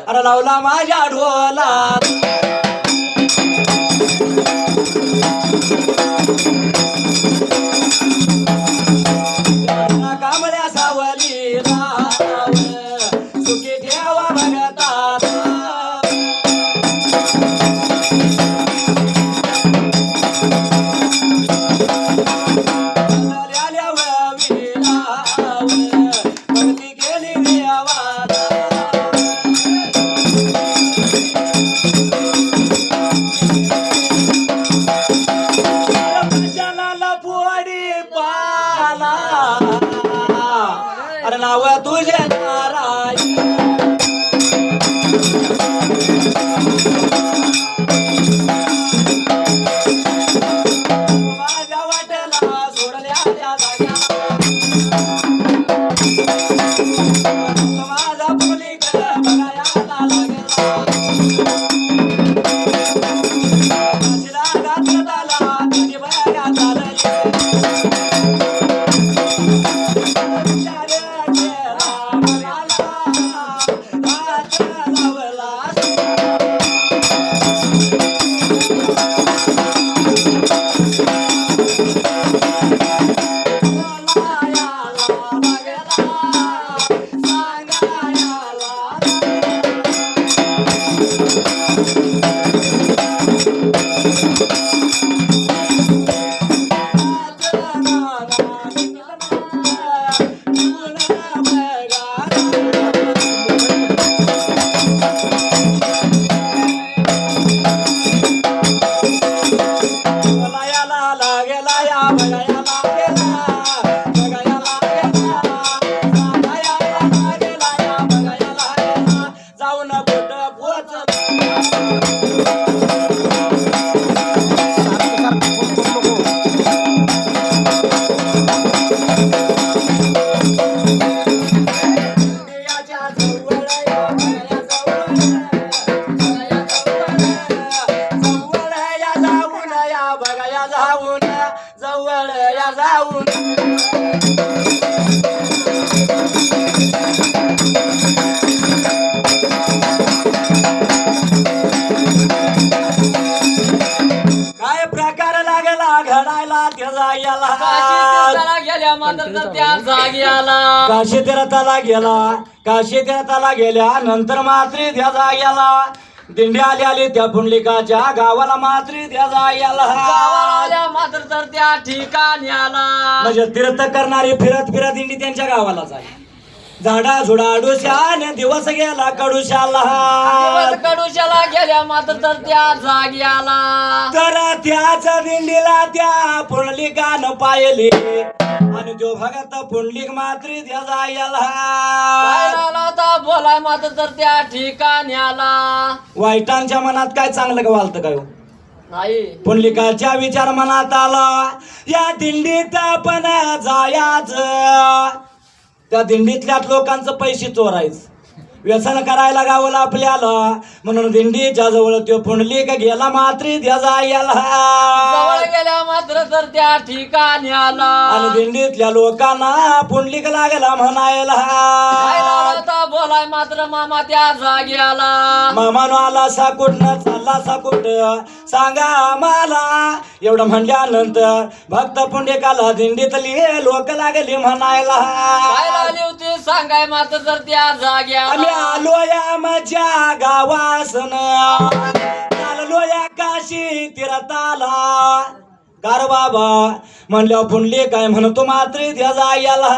अरे लावला माझ्या ढोला. कांबळ्या सावली राव सुखी ठेवा भगता. अरे नाव तुझे नारायण. माझ्या वाटेला सोडल्या त्या जाग्या. माझा पुंडलिक बघायला लागला. माझीला घातला कधी बघा चालली. Hallelujah. लावून काय प्रकार लागला घडायला त्याचा याला काशी तीर्थाला गेल्या मात्र तर त्या जागी आला काशी तीर्थाला गेला काशी तीर्थाला गेल्या नंतर मात्र त्याचा याला दिंडी आली आली त्या पुंडलिकाच्या गावाला मात्र त्याचा याला गावाला आल्या मात्र तर त्या ठिकाणी आला म्हणजे तीर्थ करणारी फिरत फिरत दिंडी त्यांच्या गावालाच आहे झाडा झुडा आडोशाने दिवस गेला कडुशाला दिवस कडुशाला गेल्या मात्र तर त्या जागी आला तर त्याच दिंडीला त्या पुंडलिकानं पाहिली आणि तो भगत पुंडलिक मात्र त्याचा काय याला आला होता बोलाय मात्र तर त्या ठिकाणी आला वाईटांच्या मनात काय चांगलं का वालतं काय हो? नाही पुंडलिकाच्या विचार मनात आला या दिंडीत आपण जायाच त्या दिंडीतल्या लोकांचं पैसे चोरायचं व्यसन करायला गावला आपल्याला म्हणून दिंडीच्या जवळ तो पुंडलिक गेला मात्र त्याचा जवळ याला गेल्या मात्र तर त्या ठिकाणी आला आणि दिंडीतल्या लोकांना पुंडलिक लागला म्हणायला काय लावला होता बोलाय मात्र मामा त्या जागी आला मामानो आला साकुटनं चालला साकुट सांगा मला एवढं म्हणल्यानंतर भक्त पुंडलिकाला दिंडीतली लोक लागली म्हणायला काय लावली होती सांगाय मात्र तर त्या जागी आम्ही आला आलो या माझ्या गावासन चाललो या काशी तीर्थाला कार बाबा म्हणल्यावर पुंडली काय म्हणतो मात्र त्याचा काय याला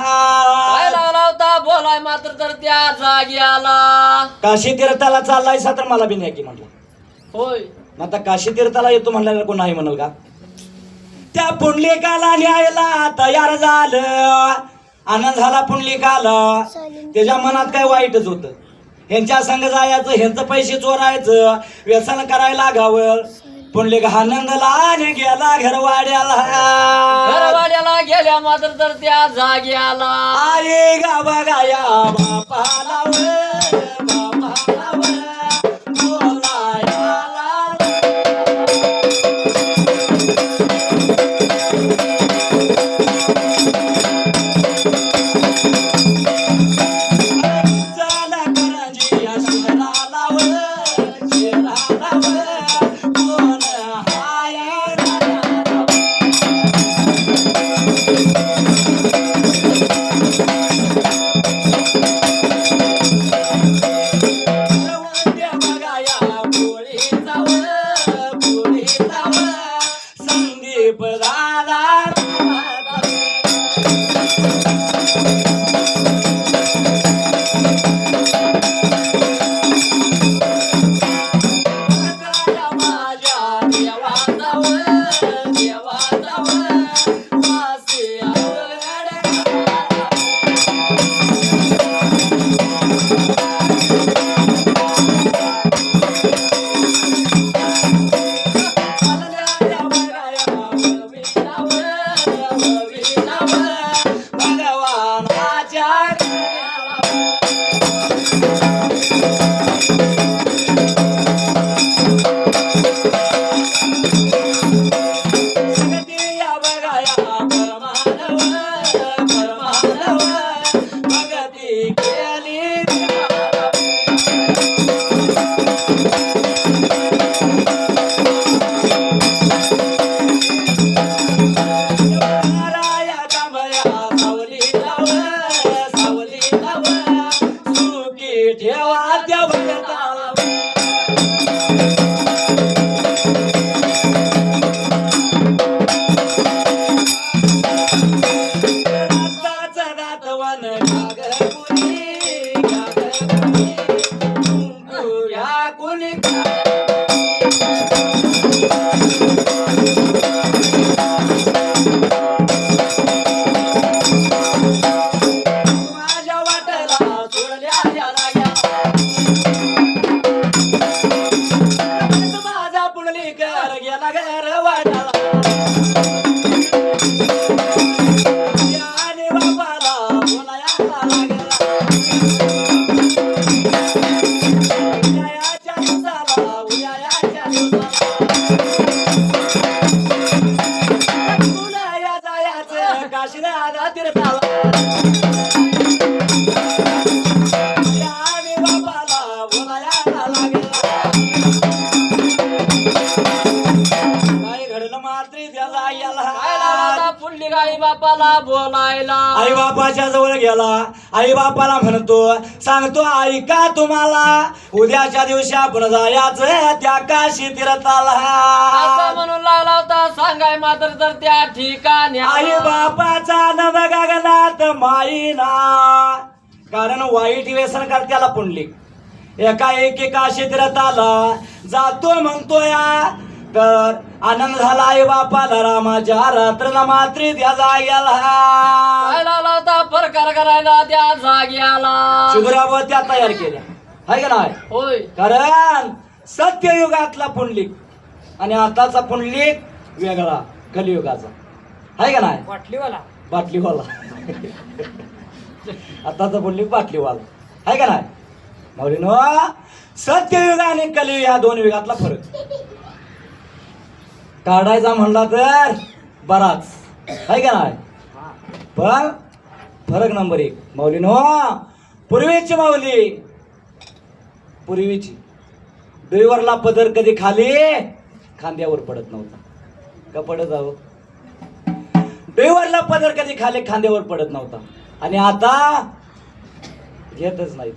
लावला होता बोलाय मात्र तर त्या जागी आला काशी तीर्थाला चाललायसा तर मला बी नाही की म्हणलं होय मग आता काशी तीर्थाला येतो म्हणल्यावर कोण नाही म्हणल का त्या पुंडलिकाला न्यायला तयार झालं आनंद झाला पुंडलिकाला त्याच्या मनात काय वाईटच होत ह्यांच्या संग जायचं ह्यांचं पैसे चोरायचं व्यसन करायला गावं पुंडलिक आनंदला आणि गेला घरवाड्याला घरवाड्याला गेल्या मात्र तर त्या जागी आला आई गावा गाया बापाला व, बापाला व, बोलायला झाला करंजी या शिराला व, शिराला व, कोण हाय राजा? झाला काशीला आला तीर्थाला आणि बापाला बोलायला लागला काय घडलं मात्र त्याला काय याला लावला पुंडलिक आई बापाला बोलायला आई बापाच्या जवळ गेला आई बापाला म्हणतो सांगतो ऐका तुम्हाला उद्याच्या दिवशी आपण जायचं त्या काशी तीर्थाला असं म्हणून लागला होता सांगाय मात्र तर त्या ठिकाणी आई बापाचा नव गगनात माईना कारण वाईट व्यसन करत्याला पुंडलिक एका काशी तीर्थाला जातो म्हणतोय तर आनंद झाला आई बापाला रामाच्या रात्रला मात्री त्या जाग्याला काय लावला होता प्रकार करायला त्या जाग्याला शिबिरावर त्या तयार केल्या हाय का नाही होय कारण सत्ययुगातला पुंडलिक आणि आताचा पुंडलिक वेगळा कलियुगाचा हाय का नाही बाटलीवाला आताचा पुंडलिक बाटलीवाला हाय का नाही माऊलीनो सत्ययुग आणि कलियुग या दोन युगातला फरक काढायचा म्हणला तर बराच हाय का नाही पण फरक नंबर 1 माऊलीनो पूर्वीची माऊली पूर्वीची देवीवरला पदर कधी खाली खांद्यावर पडत नव्हता का पडत जावं देवीवरला पदर कधी खाली खांद्यावर पडत नव्हता आणि आता घेतच नाही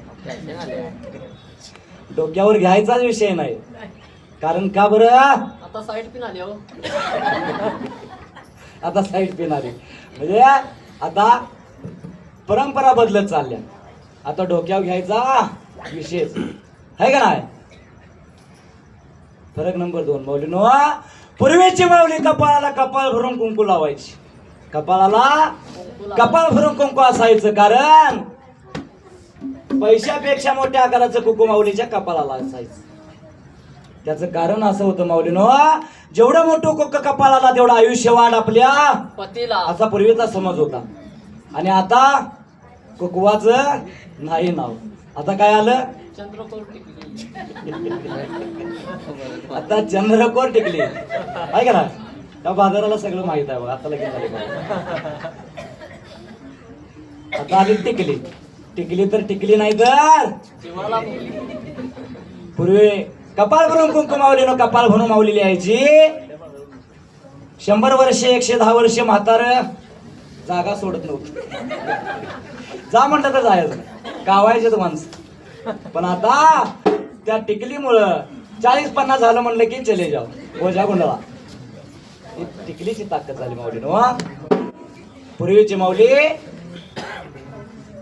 डोक्यावर घ्यायचाच विषय नाही कारण का बरं आता साईड पिन आली हो आता साईड पिन आली म्हणजे आता परंपरा बदलत चालल्या आता डोक्यावर घ्यायचा विशेष आहे का नाही फरक नंबर 2 माऊलीनो पूर्वीची माऊली कपाळाला कपाळ भरून कुंकू लावायची कपाळाला कपाळ भरून कुंकू असायचं कारण पैशापेक्षा मोठ्या आकाराचं कुंकू माऊलीच्या कपाळाला असायचं त्याचं कारण असं होतं माऊलीनो जेवढं मोठं कुंकू कपाळाला तेवढं आयुष्य वाढ आपल्या पतीला असा पूर्वीचा समज होता आणि आता कुकवाचं नाही नाव आता काय आलं चंद्रकोर टिकली आता चंद्रकोर टिकली आहे का ना त्या बाजाराला सगळं माहित आहे बघा आता लगेच झाले आता आली टिकली टिकली तर टिकली नाही तर जीवाला पूर्वी कपाळ भरून कुंकू माऊलीनं कपाळ भरून माऊली लिहायची 100 वर्षे 110 वर्षे म्हातार जागा सोडत नव्हतं जा म्हटलं तर जायचं कावायचे माणसं पण आता त्या टिकलीमुळं 40-50 झालं म्हणलं की चले जाव ओझ्या गुंडाळा ही टिकलीची ताकद झाली माऊलीनं पूर्वीची माऊली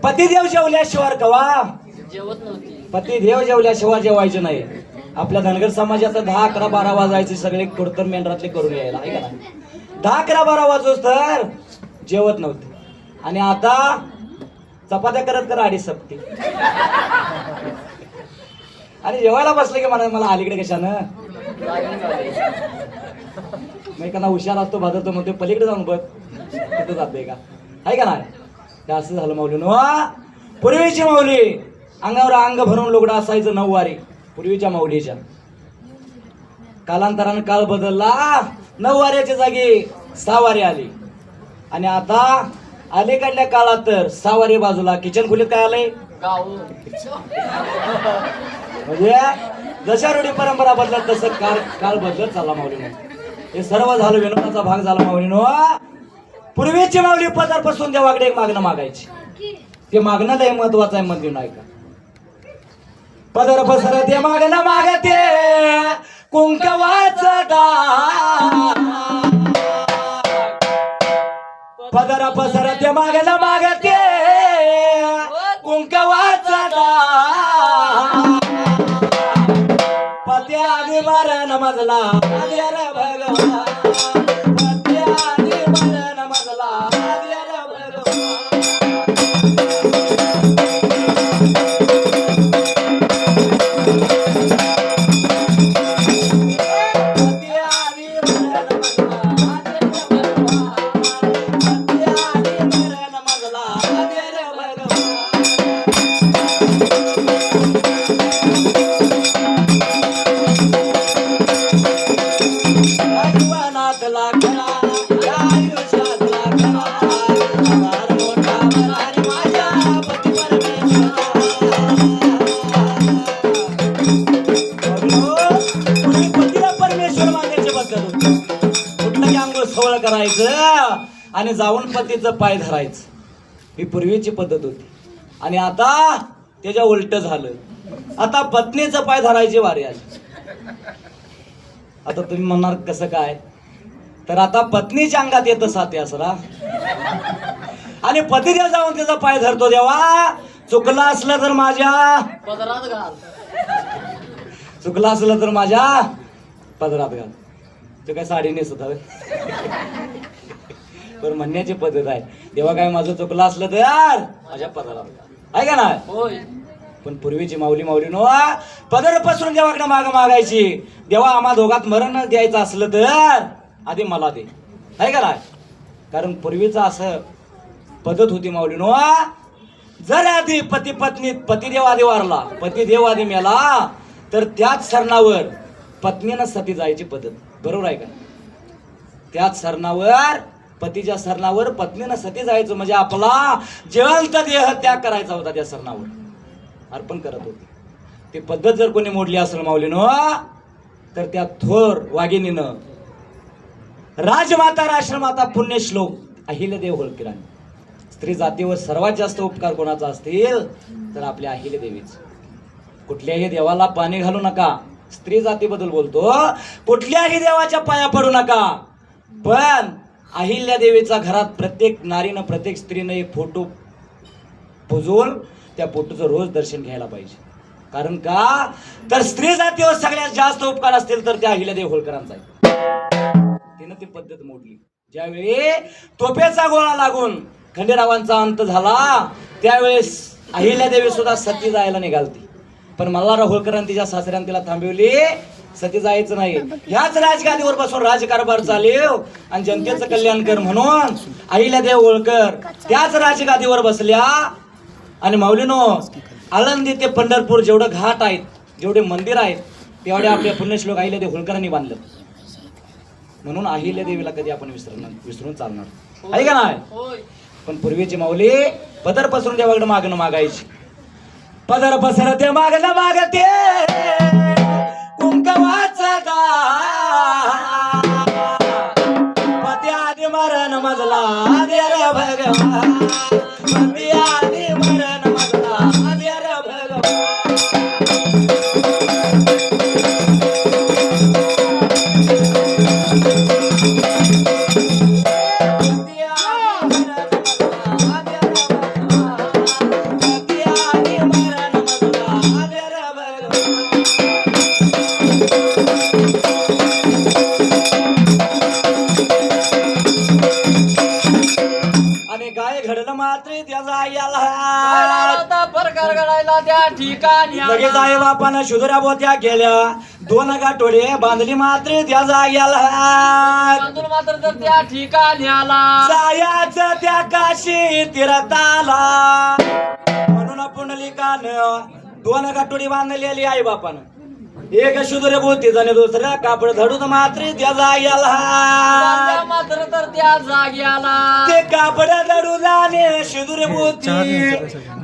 पतिदेव जेवल्याशिवाय कवा जेवत नव्हती पतिदेव जेवल्याशिवाय जेवायचे नाही आपल्या धनगर समाजाचं 10, 11, 12 वाजायचे सगळे कुडतर मेंढरातले करून यायला आहे का नाही 10, 11, 12 वाजोस तर जेवत नव्हते आणि आता चपात्या करत कर आडी सपती आणि जेवायला बसले की मला अलीकडे कशानं मी एखादा हुशार असतो भाजतो म्हणतो पलीकडे जाऊन बघ तिथं जाते का आहे का नाही ते असं झालं माऊलीनो पूर्वीची माऊली अंगावर अंग भरून लुगडं असायचं 9 वारी पूर्वीच्या माऊलीच्या कालांतरानं काळ बदलला 9 वाऱ्याच्या जागी 6 वारी आली आणि आता अलीकडल्या काळात तर 6 वारी बाजूला किचन खोलीत काय आलंय गाव म्हणजे जशा रूढी परंपरा बदलत तसं काळ बदलत चालला माऊलीनो हे सर्व झालं विनोदाचा भाग झाला माऊलीनो पूर्वीची माऊली पदारपासून देवाकडे एक मागणं मागायची ते मागणं लय महत्वाचं आहे मंदिर नाही का पदर पसर ते मागणं मागते कुंकवाच पदर पसर ते मागणं मागते कुंकवाच पत्या आधी मरण मजला भगवान पत्या आधी मरण मजला भगवान Bye. आणि जाऊन पतीचं पाय धरायचं, ही पूर्वीची पद्धत होती. आणि आता त्याच्या उलट झालं, आता पत्नीचं पाय धरायची वारी आली. आता तुम्ही म्हणणार कसं काय, तर आता पत्नीच्या अंगात येतं साथे असरा आणि पतीदेव जाऊन त्याचा पाय धरतो. देवा चुकलं असलं तर माझ्या पदरात घाल. चुकलं असलं तर माझ्या पदरात घाल. तू काय साडी नेसत हवे पण म्हणण्याची पद्धत आहे. देवा काय माझं चुकलं असलं तर माझ्या पदरात घाल, आहे का नाही? होय. पण पूर्वीची माऊली नो पदर पसरून देवाकडे मागायची. देवा आम्हा दोघात मरण द्यायचं असलं तर आधी मला दे, आहे का नाही? कारण पूर्वीचं असं पद्धत होती माऊली नो. जर आधी पती पत्नी पतिदेव आधी वारला, पतिदेव आधी मेला, तर त्याच सरणावर पत्नीनं सती जायची पद्धत. बरोबर आहे का? त्याच सरणावर पतीच्या सरणावर पत्नीनं सती जायचं, म्हणजे आपला जिवंत देह त्याग करायचा होता त्या सरणावर अर्पण करत होते. ती पद्धत जर कोणी मोडली असेल माऊलीनो, तर त्या थोर वाघिणीनं राजमाता राष्ट्रमाता पुण्यश्लोक अहिल्यादेवी होळकरांनी, स्त्री जातीवर सर्वात जास्त उपकार कोणाचा असतील तर आपल्या अहिल्यादेवीच. कुठल्याही देवाला पाणी घालू नका, स्त्री जातीबद्दल बोलतो, कुठल्याही देवाच्या पाया पडू नका, पण अहिल्यादेवीचा घरात प्रत्येक नारीनं प्रत्येक स्त्रीनं एक फोटो पुजवून त्या फोटोचं रोज दर्शन घ्यायला पाहिजे. कारण का, तर स्त्री जातीवर सगळ्यात जास्त उपकार असतील तर त्या अहिल्यादेवी होळकरांचा आहे. तिनं ती पद्धत मोडली. ज्यावेळी तोफेचा गोळा लागून खंडेरावांचा अंत झाला, त्यावेळेस अहिल्यादेवी सुद्धा सती जायला निघालती, पण मल्हारराव होळकरांनी तिच्या सासऱ्यानं तिला थांबवली. सती जायचं नाही, ह्याच राजगादीवर बसून राजकारभार चालव आणि जनतेचं कल्याण कर म्हणून अहिल्यादेवी होळकर त्याच राजगादीवर बसल्या. आणि माऊलीनो, आळंदी ते पंढरपूर जेवढं घाट आहेत, जेवढे मंदिर आहेत, तेवढे आपल्या पुण्यश्लोक अहिल्यादेवी होळकरांनी बांधलं. म्हणून अहिल्यादेवीला कधी आपण विसरून चालणार आहे का नाही? होय. पण पूर्वीची माऊली पदर पसरून देवाकडे मागणं मागायची. पदर पसरते मागणं मागते कुंकवाचा पती आधी मरण मजला देर भगवान, पती आधी मरण मजला देर भगवान. प्रकार घडायला त्या ठिकाणी लगेच आई बापानं शुद्रा बोत्या केल्या, 2 गाठोडे बांधली मात्र त्या जाग्याला. बांधून मात्र तर त्या ठिकाणी आला, जायाचं त्या काशी तीर्थाला. म्हणून पुंडलिकानं 2 गाठोडी बांधलेली आई बापानं, एक शुद्र बोतीच आणि दुसरं कापड धडून मात्र त्या जाग्याला. मात्र तर त्या जाग्याला ते कापड धडून आणि शुद्र बोती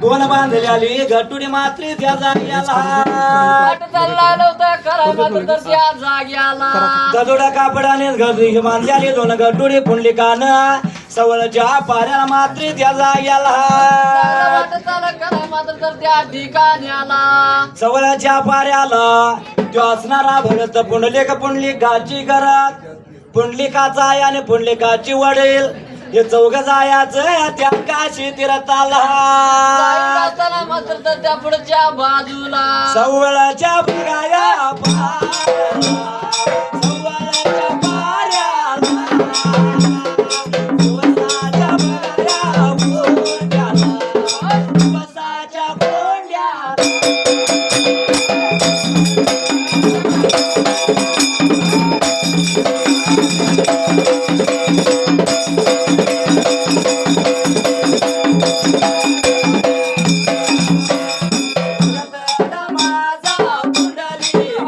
2 बांधलेली गटुडी मात्र त्या जाग्याला. वाट चालला होता खरा मात्र तर त्या जाग्याला. गदोडा कापडाने घरी बांधलेली 2 गटुडी पुंडलिकानं सवळच्या पाऱ्याला मात्र त्या जाग्याला. वाट चालला खरा मात्र तर त्या ठिकाणी आला, सवळच्या पाऱ्याला तो असणारा भरत पुंडलिक, पुंडलिकाची घरात पुंडलिकाचा आहे आणि पुंडलिकाची वडील, हे 4 जायाचं त्या काशी तीर्थाला. असताना मात्र तर त्या पुढच्या बाजूला सवळच्या पाऱ्या सवळच्या पाऱ्याला दिवसाच्या पाऱ्या बोंड्याला, दिवसाच्या बोंड्याला. माझा पुंडलिक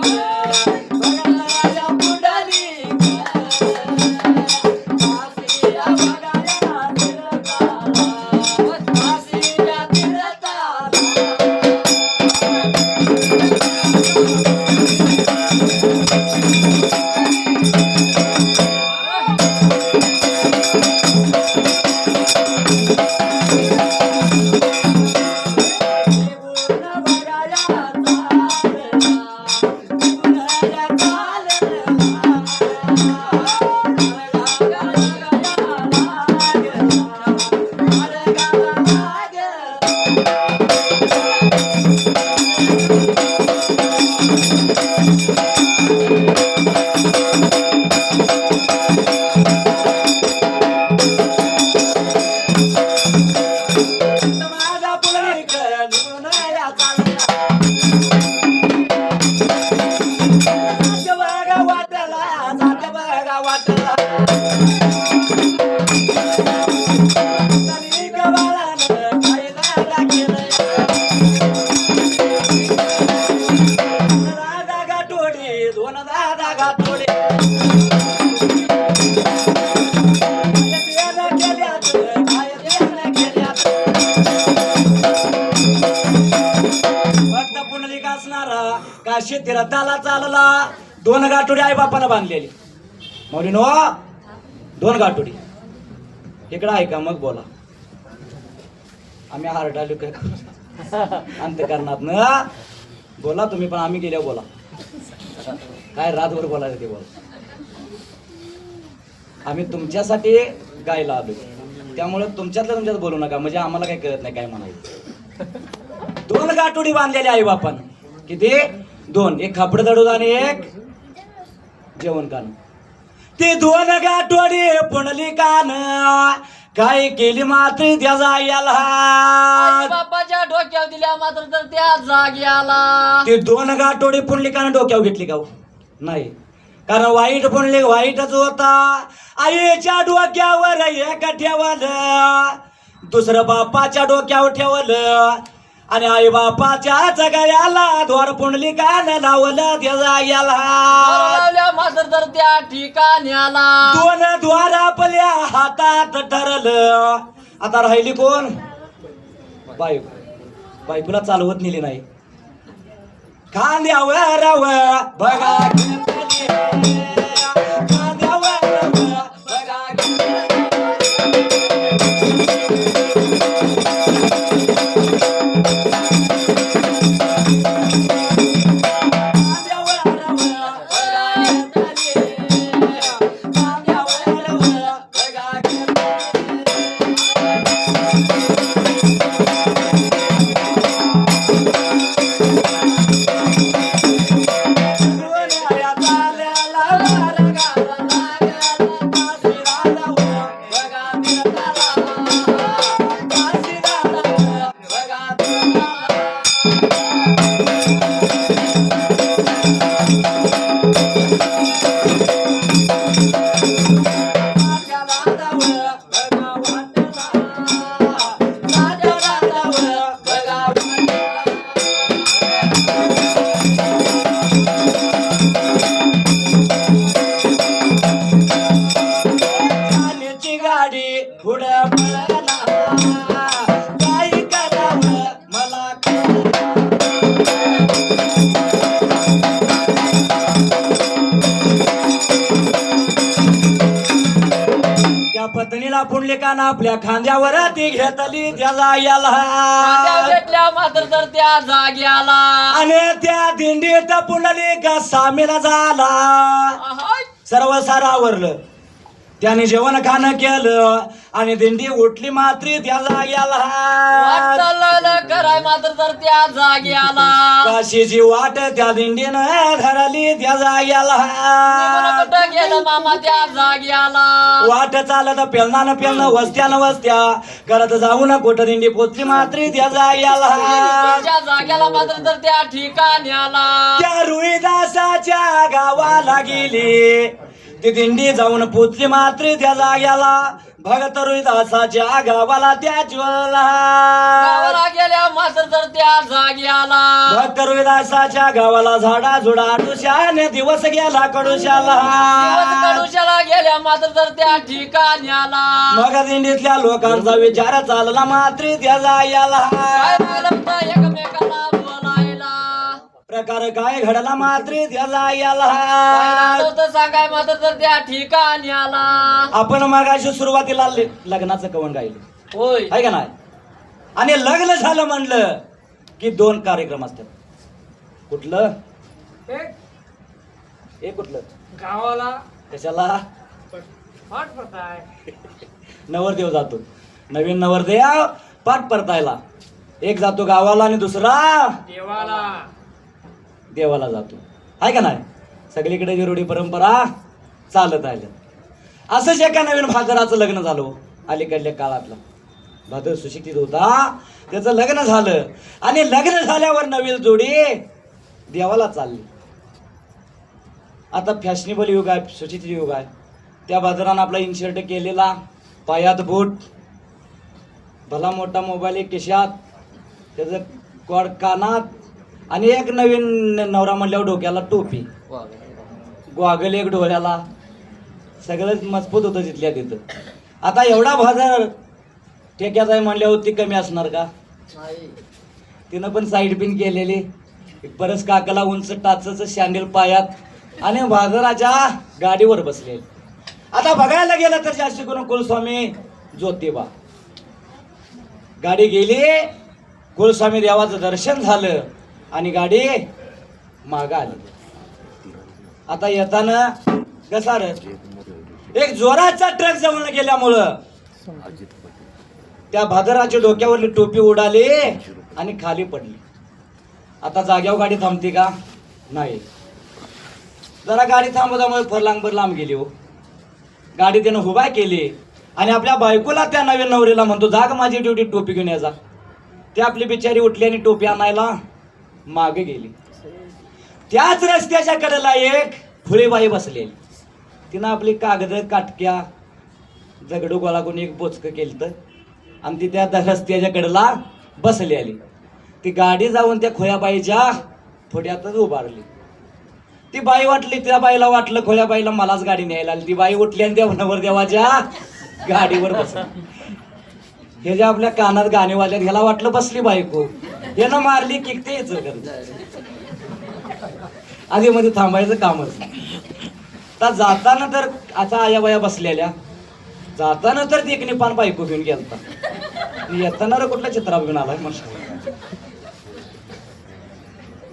काशी तीर्थाला चालला 2 गाठोडी आई बापाला बांधलेली. मौलीनो 2 गाठोडी इकडं आहे का? मग बोला. आम्ही हारडालो काय अंतकरणात ना बोला तुम्ही, पण आम्ही गेल्या बोला. काय रातभर बोलायचं ते बोला. आम्ही तुमच्यासाठी गायला आलो, त्यामुळे तुमच्यात बोलू नका, म्हणजे आम्हाला काही कळत नाही काय म्हणायचं. 2 गाठोडी बांधलेली आई बापान. किती? 2. एक खापड दडून आणि एक जेवण कान. ते 2 गाठोडी पुणली कान काय केली मात्र त्या जाग्याला. बापाच्या डोक्यावर दिल्या मात्र तर त्या जाग्याला. ते 2 गाठोडी पुणली कान डोक्यावर घेतली का? नाही, कारण वाईट पुणली वाईटच होता. आईच्या डोक्यावर एक ठेवलं, दुसरं बापाच्या डोक्यावर ठेवलं आणि आई बापाच्या गळ्याला द्वार पुंडली कान लावलं त्या जाग्याला. लावल्या मात्र तर त्या ठिकाण्याला. 2 द्वार आपल्या हातात ठरलं. आता राहिली कोण? बायको. बायकोला चालवत नेली नाही. खांद्यावर बघा पत्नीला पुंडली कान आपल्या खांद्यावर ती घेतली त्या जाग्याला. घेतल्या मात्र तर त्या जाग्याला. आणि त्या दिंडीत पुंडलिक सामील झाला. अहय. सर्व सारावरलं. त्याने जेवण खाणं केलं आणि दिंडी उठली मात्र त्या जाग्याला. वाट चाललं कराय मात्र तर त्या जाग्याला. काशीची वाट त्या दिंडीनं धरली त्या जाग्याला. निघून कुठं गेलं मामा त्या जाग्याला. वाट चालत पेलनानं पेलणं वस्त्यानं वस्त्या करत जाऊन कुठं दिंडी पोचली मात्र त्या जाग्याला. त्या जाग्याला मात्र तर त्या ठिकाण्याला. त्या रुईदासाच्या गावाला गेली ती दिंडी जाऊन पोचली मात्र त्या जाग्याला. भगत रुईदासाच्या गावाला त्या ज्वला. गावाला गेल्या मात्र तर त्या जाग्याला. भक्त रुईदासाच्या गावाला झाडा झुडा आडुशाने दिवस गेला कडुशाला. दिवस कडुशाला गेल्या मात्र तर त्या ठिकाण्याला. मग दिंडीतल्या लोकांचा विचार चालला मात्र त्या जाग्याला. काय झालं तर एकमेकाला बोलायला. प्रकार काय घडला मात्र त्या जाग्याला. काय झालं होतं सांगाय मात्र तर त्या ठिकाण्याला. आपण मगाशी सुरुवातीला लग्नाचं कवन गायलं, होय. आहे का नाही? आणि लग्न झालं म्हणलं की 2 कार्यक्रम असतात. कुठलं? एक कुठलं? गावाला कशाला? पाठ पडताय. नवरदेव जातो, नवीन नवरदेव पाठ परतायला. एक जातो गावाला आणि दुसरा देवाला जातो, आहे का नाही? सगळीकडे जी रूढी परंपरा चालत आहे. असंच एका नवीन भादराचं लग्न झालं अलीकडल्या काळातला. भादर सुशिक्षित होता, त्याचं लग्न झालं आणि लग्न झाल्यावर नवीन जोडी देवाला चालली. आता फॅशनेबल युग आहे, सुशिक्षित युग आहे. त्या भादरानं आपला इन्शर्ट केलेला, पायात बूट, भला मोठा मोबाईल एक खिशात, त्याचं कॉड कानात आणि एक नवीन नवरा म्हणल्यावर डोक्याला टोपी, गॉगल एक डोळ्याला, सगळंच मजबूत होतं तिथल्या तिथं. आता एवढा भादर ठेक्यात आहे म्हणल्यावर ती कमी असणार का? तिनं पण साईड पिन केलेली, एक परस काकाला उंच टाचच शँडल पायात आणि भादराच्या गाडीवर बसले. आता बघायला गेलं तर जास्त करून कुलस्वामी ज्योतिबा. गाडी गेली, कुलस्वामी देवाचं दर्शन झालं आणि गाडी माग आली. आता येताना कसा रे एक जोराचा ट्रक जवळ गेल्यामुळं त्या भादराच्या डोक्यावरली टोपी उडाली आणि खाली पडली. आता जाग्यावर गाडी थांबते का? नाही. जरा गाडी थांबवल्यामुळे फरलांगभर लांब गेली हो. गाडी त्यानं उभा केली आणि आपल्या बायकोला त्या नवीन नवरीला म्हणतो, जाग माझी ड्युटी टोपी घेऊन यायचा. ती आपली बिचारी उठली आणि टोपी आणायला मागे गेली. त्याच रस्त्याच्या कडेला एक फुलेबाई बसलेली. तिनं आपली कागद काटक्या दगडू गोळा करून एक बोचकं केलं आणि ती त्या रस्त्याच्या कडेला बसली आली. ती गाडी जाऊन त्या खोयाबाईच्या पुढ्यातच उभारली. ती बाई वाटली, त्या बाईला वाटलं खोयाबाईला मलाच गाडी न्यायला आली. ती बाई उठली आणि त्या नवरदेवाच्या गाडीवर बसली. हे जे आपल्या कानात गाणे वाजले ह्याला वाटलं बसली बायको, यानं मारली किक ते आधी मध्ये थांबायचं कामच. तर जाताना तर आता आया बाया बसलेल्या, जाताना तर देखणी पान बायको घेऊन गेलता. येताना रे कुठल्या चित्रा घेऊन आलाय मस्त.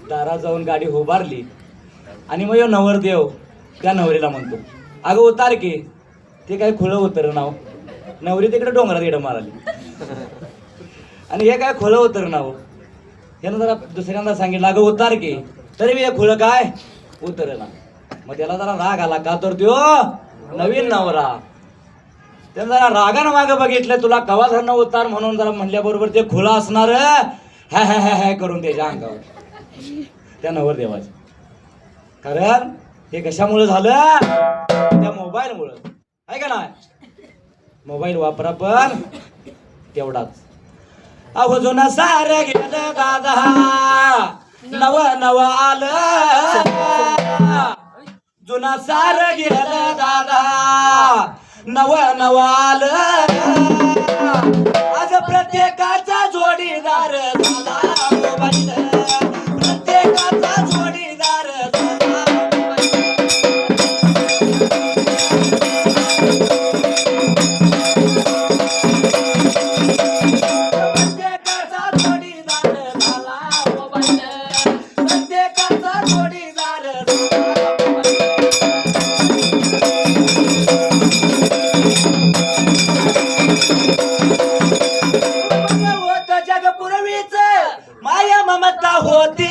दारा जाऊन गाडी उभारली आणि मग नवरदेव त्या नवरीला म्हणतो, अगं उतार की. ते काय खुलं उतर नाव. नवरी तिकडे डोंगरात इडं माराली आणि हे काय खुलं उतर नाव. यानं जरा दुसऱ्यांदा सांगितलं, अगं उतार की. तरी मी हे खुलं काय उतर ना. मग त्याला जरा राग आला का, तर त्यो नवीन नवरा त्यानं जरा रागानं मागं बघितलं. तुला कवा धरणं उतार म्हणून जरा म्हणल्याबरोबर ते खुलं असणार हॅ हॅ हॅ हॅ करून त्याच्या अंगावर त्या नवरदेवाच्या. कारण हे कशामुळे झालं, त्या मोबाईलमुळं आहे का नाही. मोबाईल वापरा पण तेवढाच. अहो जुना सार गेलं दादा, नव नव आलं. जुना सार गेलं दादा, नव नव आलं. आज प्रत्येकाचा जोडीदार झाला मोबाईल. प्रत्येकाचा जोडीदार झाला मोबाईल. प्रत्येकाचा जोडीदार झाला मोबाईल. प्रत्येकाचा जोडीदार झाला मोबाईल. होत जग पूर्वीच माया ममता होती.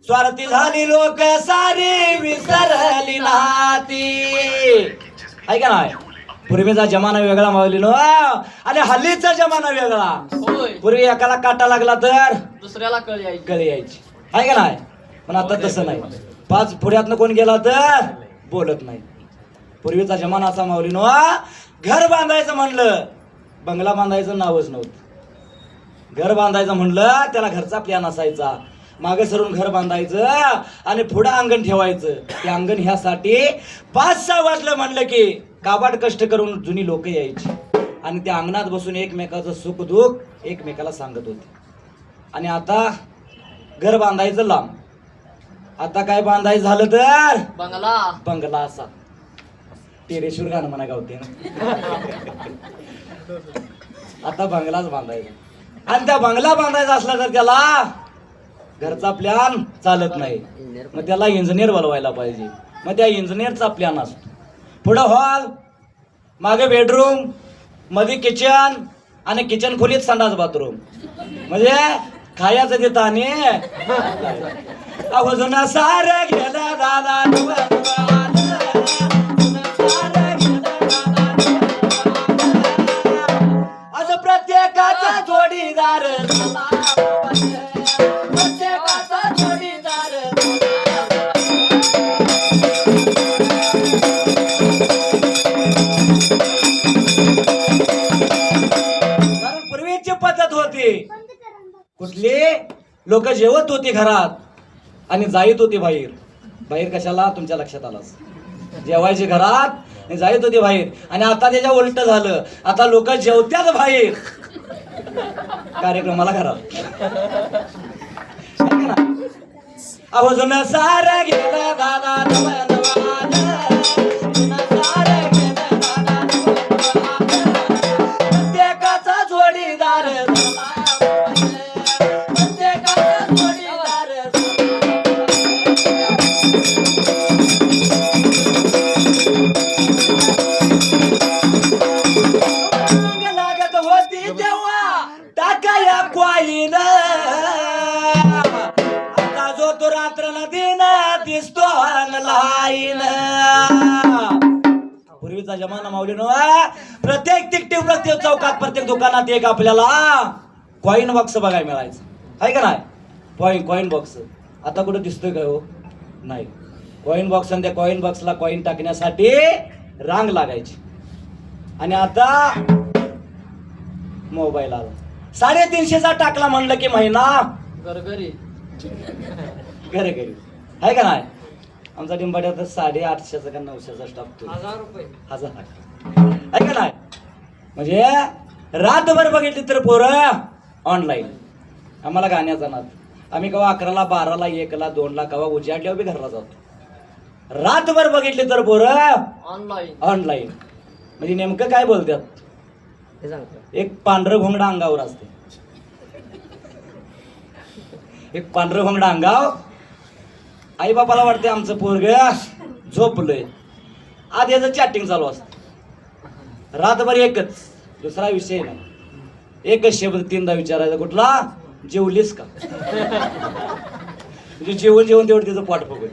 स्वार्थी झाली लोक सारी विसरली नाती. आहे का नाही. पूर्वीचा जमाना वेगळा मावलीनो आणि हल्लीचा जमाना वेगळा. होय. पूर्वी एकाला काटा लागला तर दुसऱ्याला कळ यायची. गळी यायची. आहे का नाही. पण आता तसं नाही. 5 पुढ्यातनं कोण गेला तर बोलत नाही. पूर्वीचा जमाना असा माऊलीनो, घर बांधायचं म्हणलं बंगला बांधायचं नावच नव्हतं. घर बांधायचं म्हणलं त्याला घरचा प्लॅन असायचा. मागे सरून घर बांधायचं आणि पुढं अंगण ठेवायचं. ते अंगण ह्यासाठी 5-6 वाजलं म्हणलं की काबाड कष्ट करून जुनी लोक यायची आणि त्या अंगणात बसून एकमेकाचं सुख दुःख एकमेकाला सांगत होते. आणि आता घर बांधायचं लांब. आता काय बांधायचं झालं तर बंगला. बंगला असा टेरेश्वर गाणं म्हणा गावते. आता बंगलाच बांधायचा आणि त्या बंगला बांधायचा असला तर त्याला घरचा प्लॅन चालत नाही. मग त्याला इंजिनियर बोलवायला पाहिजे. मग त्या इंजिनियरचा प्लॅन असतो. पुढं हॉल, मागे बेडरूम, मध्ये किचन आणि किचन खोलीत संडास बाथरूम. म्हणजे खायचं देत आणि जुना सार गेलं दादा नव नव आलं. जुना सार गेलं दादा नव नव आलं. आज प्रत्येकाचा जोडीदार झाला. प्रत्येकाचा जोडीदार झाला. कारण पूर्वीची पद्धत होती. कुठली लोक जेवत होती घरात आणि जाईत होती बाहेर. बाहेर कशाला तुमच्या लक्षात आलाच. जेवायची घरात आणि जाईत होती बाहेर. आणि आता त्याच्या उलट झालं. आता लोक जेवत्यात बाहेर कार्यक्रमाला घरात. अहो जुनं सार गेलं दादा नवनवानं. जुनं सार गेलं दादा नवनवानं. प्रत्येकाचा जोडीदार झाला प्रत्येकाचा जोडीदार झाला. लागत होती तेव्हा टाकाया क्वाईन. आता जो तो रात्र नदीन दिसतो ऑनलाईन. पूर्वीचा जमाना माऊली नो. प्रत्येक तिकटी प्रत्येक चौकात प्रत्येक दुकानात एक आपल्याला कॉईन बॉक्स बघायला मिळायचं आहे का नाही. कॉईन बॉक्स आता कुठे दिसतोय का हो नाही. कॉईन बॉक्स आणि त्या कॉईन बॉक्सला कॉईन टाकण्यासाठी रांग लागायची. आणि आता मोबाईल आला. 350चा टाकला म्हणलं की महिना घरघरी घरी आहे का नाही. आमचा डिंबाड्या तर 850चा का 900चा टाकतो. 1000 रुपये 1000 आहे का नाही. म्हणजे रातभर बघितली तर पोरं ऑनलाईन. आम्हाला गाण्याचा नाद. आम्ही केव्हा 11ला 12ला 1ला 2ला केव्हा उजाडल्यावर बी घरला जातो. रातभर बघितली तर पोरं ऑनलाईन. म्हणजे नेमकं काय बोलतात. हे सांगतो. एक पांढरं घोंगडं अंगावर असते. एक पांढरं घोंगडं अंगाव. आई बापाला वाटते आमचं पोरग झोपलंय. आज याचं चॅटिंग चालू असत. रातभर एकच दुसरा विषय नाही. एकच शब्द 3दा विचारायचा. कुठला जेवलीस का. म्हणजे जेवण तेवढं तिचं पोट फुगल.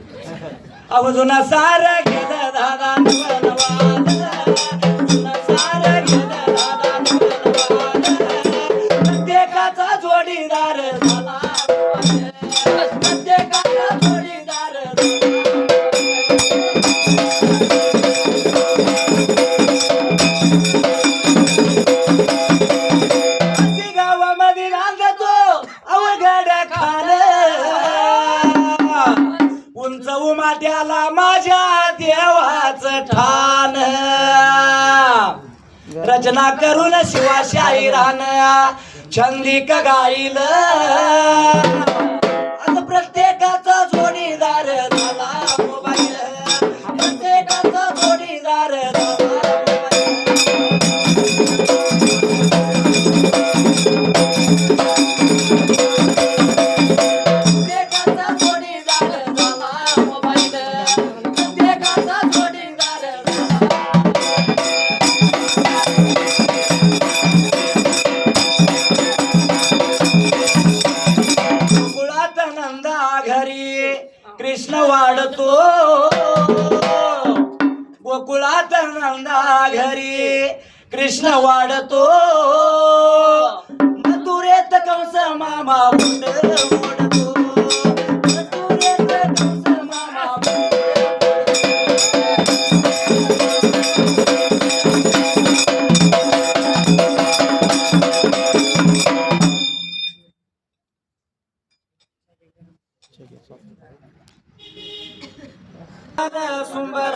अहो जुना सार गेलं दादा नवनवानं. जुना सार गेलं दादा नवनवानं. प्रत्येकाचा जोडीदार झाला प्रत्येकाचा जोडीदार अशी गावामध्ये रांगतो अवघड खान. उंच उमाट्याला माझ्या देवाचं ठाण. रचना करून शिवा शाहिरान छंदिक गाईल. आता प्रत्येकाचा जोडीदार झाला मोबाईल. प्रत्येकाचा जोडीदार झाला प्रत्येकाचा जोडीदार झाला मोबाईल. प्रत्येकाचा जोडीदार झाला. गोकुळात नंदा घरी कृष्ण वाढतो. गोकुळात नंदा घरी कृष्ण वाढतो. मथुरेत कंस मामा बुंड मोडतो. मथुरेत कंस मामा सुंदर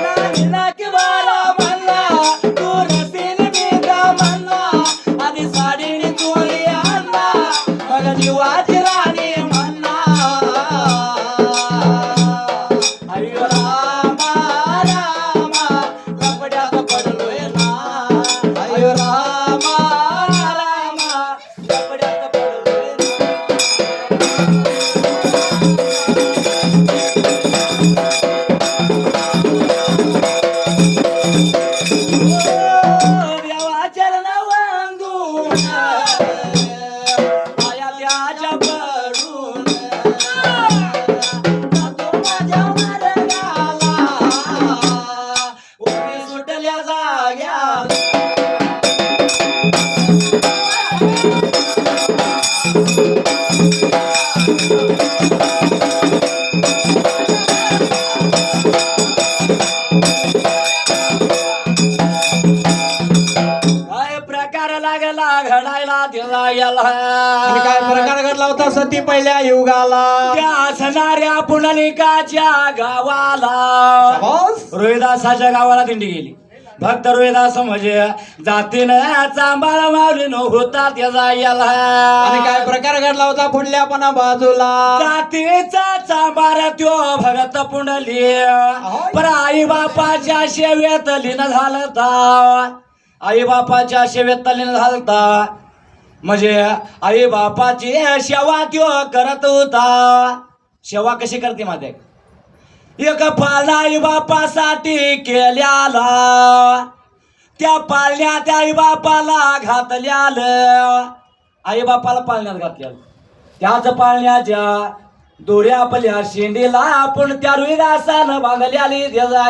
नानी नाकी बारा म्हणला, तू रसीन बिगा म्हणला, आधी साडीने चोरी आणला, मग जीवाची राणी म्हणला. अय्यो रामा रामा, लपड्यात पडलोय ना. अय्यो रामा रामा, लपड्यात पडलोय ना. देवा चरणावंदून माया त्याच्या पडून जातो माझ्या मार्गाला, उभी सुटल्या जाग्याला. काय प्रकार लागला घडायला तिला याला. आणि काय प्रकार घडला होता सती पहिल्या युगाला. त्या असणाऱ्या पुंडलिकाच्या गावाला, बॉस रोहिदासाच्या गावाला दिंडी गेली. भक्त रोहिदास म्हणजे जातीनं चांबाळ मारून होता त्याचा याला. आणि काय प्रकार घडला होता पुढल्या पण बाजूला. जातीचा चांबार त्यो भगत पुंडली, पण आई बापाच्या सेवेत लीन झालता. आई बापाच्या सेवेत लीन झालता म्हणजे आई बापाची सेवा त्यो करत होता. सेवा कशी करते माझ्या एक पाळणा आई बापासाठी केल्याला, त्या पाळण्यात आई बापाला घातल्यालं. आई बापाला पाळण्यात घातल्यालं, त्याच पाळण्याच्या दोऱ्या आपल्या शेंडीला आपण त्या रोहिदासानं बांधल्याली त्याला.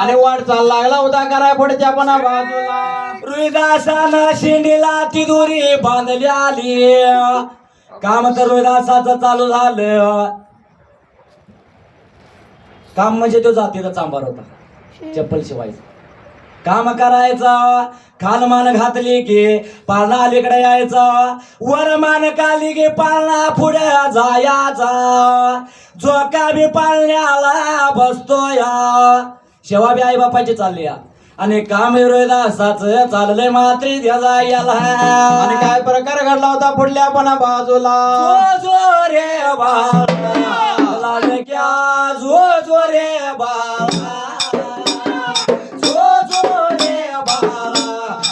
आणि वाटचाल लागला होता कराय पुढच्या पण बाजूला. रोहिदासानं शेंडीला ती दोरी बांधल्याली. काम तर रोहिदासाचं चालू झालं. काम म्हणजे तो जातीचा चांबार होता, चप्पल शिवायचं काम करायचं. खानमान घातली की पाळणा अलीकडे यायचा, वर मान काढली की पाळणा पुढे जायचा. झोका बी पाळण्याला बसतोया. शेवा बी आई बापाची चालली आणि काम रोहिदासाचं चाललंय मात्री त्याचा याला. आणि काय प्रकार घडला होता पुढल्या पण बाजूला. जो जो रे बाळा क्या जो जो रे बाळा, जो जो रे बाळा,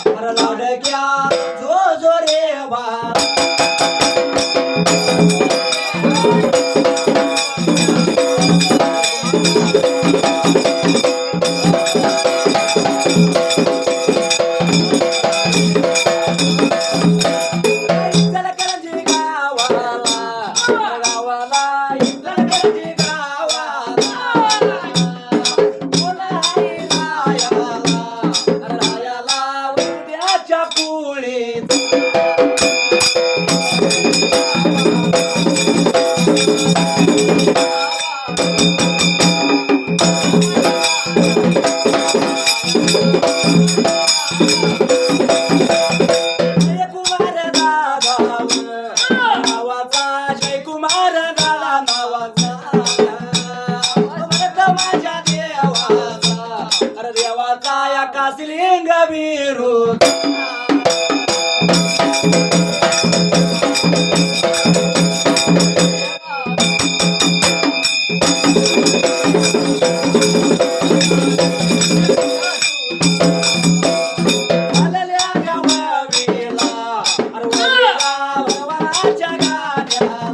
अरे लाडक्या जो जो रे बाळा. इचलकरंजी गावाला, गावाला इचलकरंजी गावाला, मुलं आई रायाला, रायाला उद्याच्या पोळीत. जयकुमार दादा नावाचा, जयकुमार दादा नावाचा, भक्त माझ्या देवाचा, अरे देवाचा या कासलिंग विरुद्ध. आलेल्या गावाला, अरे वडिला भगवानाच्या गाण्याला,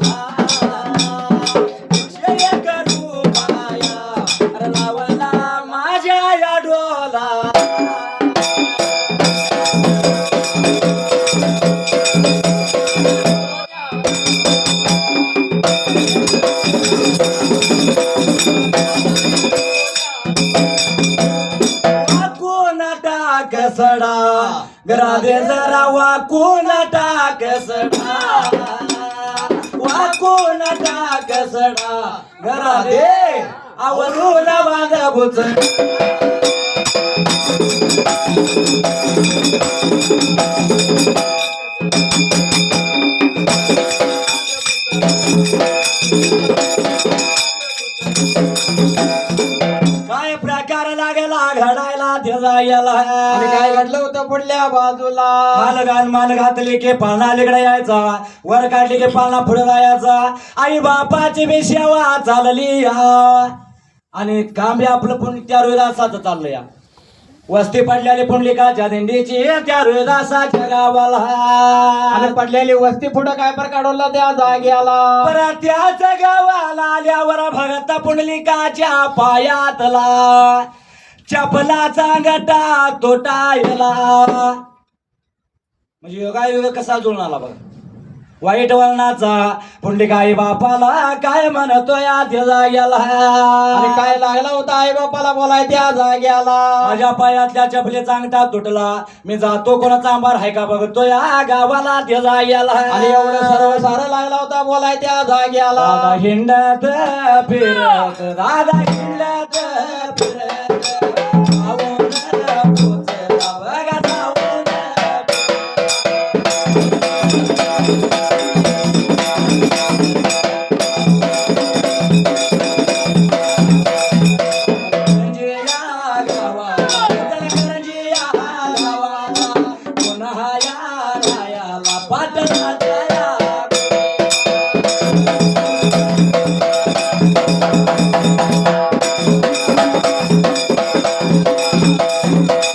विषय करू माया, अरे लावला माझ्या या डोला. वाकून टाक सडा, घरादे जरा वाकून टाक सडा, वाकून टाक सडा, घरादे आवरून बांध बुच. काय प्रकार लागला घडायला त्याचा आणि याला काय घडलं होतं पुढल्या बाजूला माल घाल माल घातली की पाळणा लिकडा यायचा वर काढली की पाळणा पुढे जायचा आई बापाची बी सेवा चालली या आणि काम बी आपलं पण त्या रोहिदासाचं चाललं या वस्ती पडलेली पुंडलिकाच्या दिंडीची त्या रोहिदासाच्या गावाला आणि पडलेली वस्ती पुढं काय पर काढवलं त्या जाग्याला बरं त्याच गावाला आल्यावर भगत पुंडलिकाच्या पायातला चपलाचा गटा तोटायला म्हणजे योगायोग कसा जुळून आला बघा वाईट वर्णाचा पुंडलिक आई बापाला काय म्हणतो या जाग्याला आणि काय लागला होता आई बापाला बोलाय त्या जाग्याला माझ्या पायातल्या चपलेचा अंगठा तुटला मी जातो कोणाचा आंबार हाय का बघतो या गावाला त्या जाग्याला आणि एवढं सर्व सारं लागला होता बोलाय त्या जाग्याला दादा हिंडत फिरत दादा हिंडत फिरत जाऊन पोचला बघा जाऊन करंजिया गावाला, करंजिया गावाला, पुन्हा या रायाला पाटणाच्या या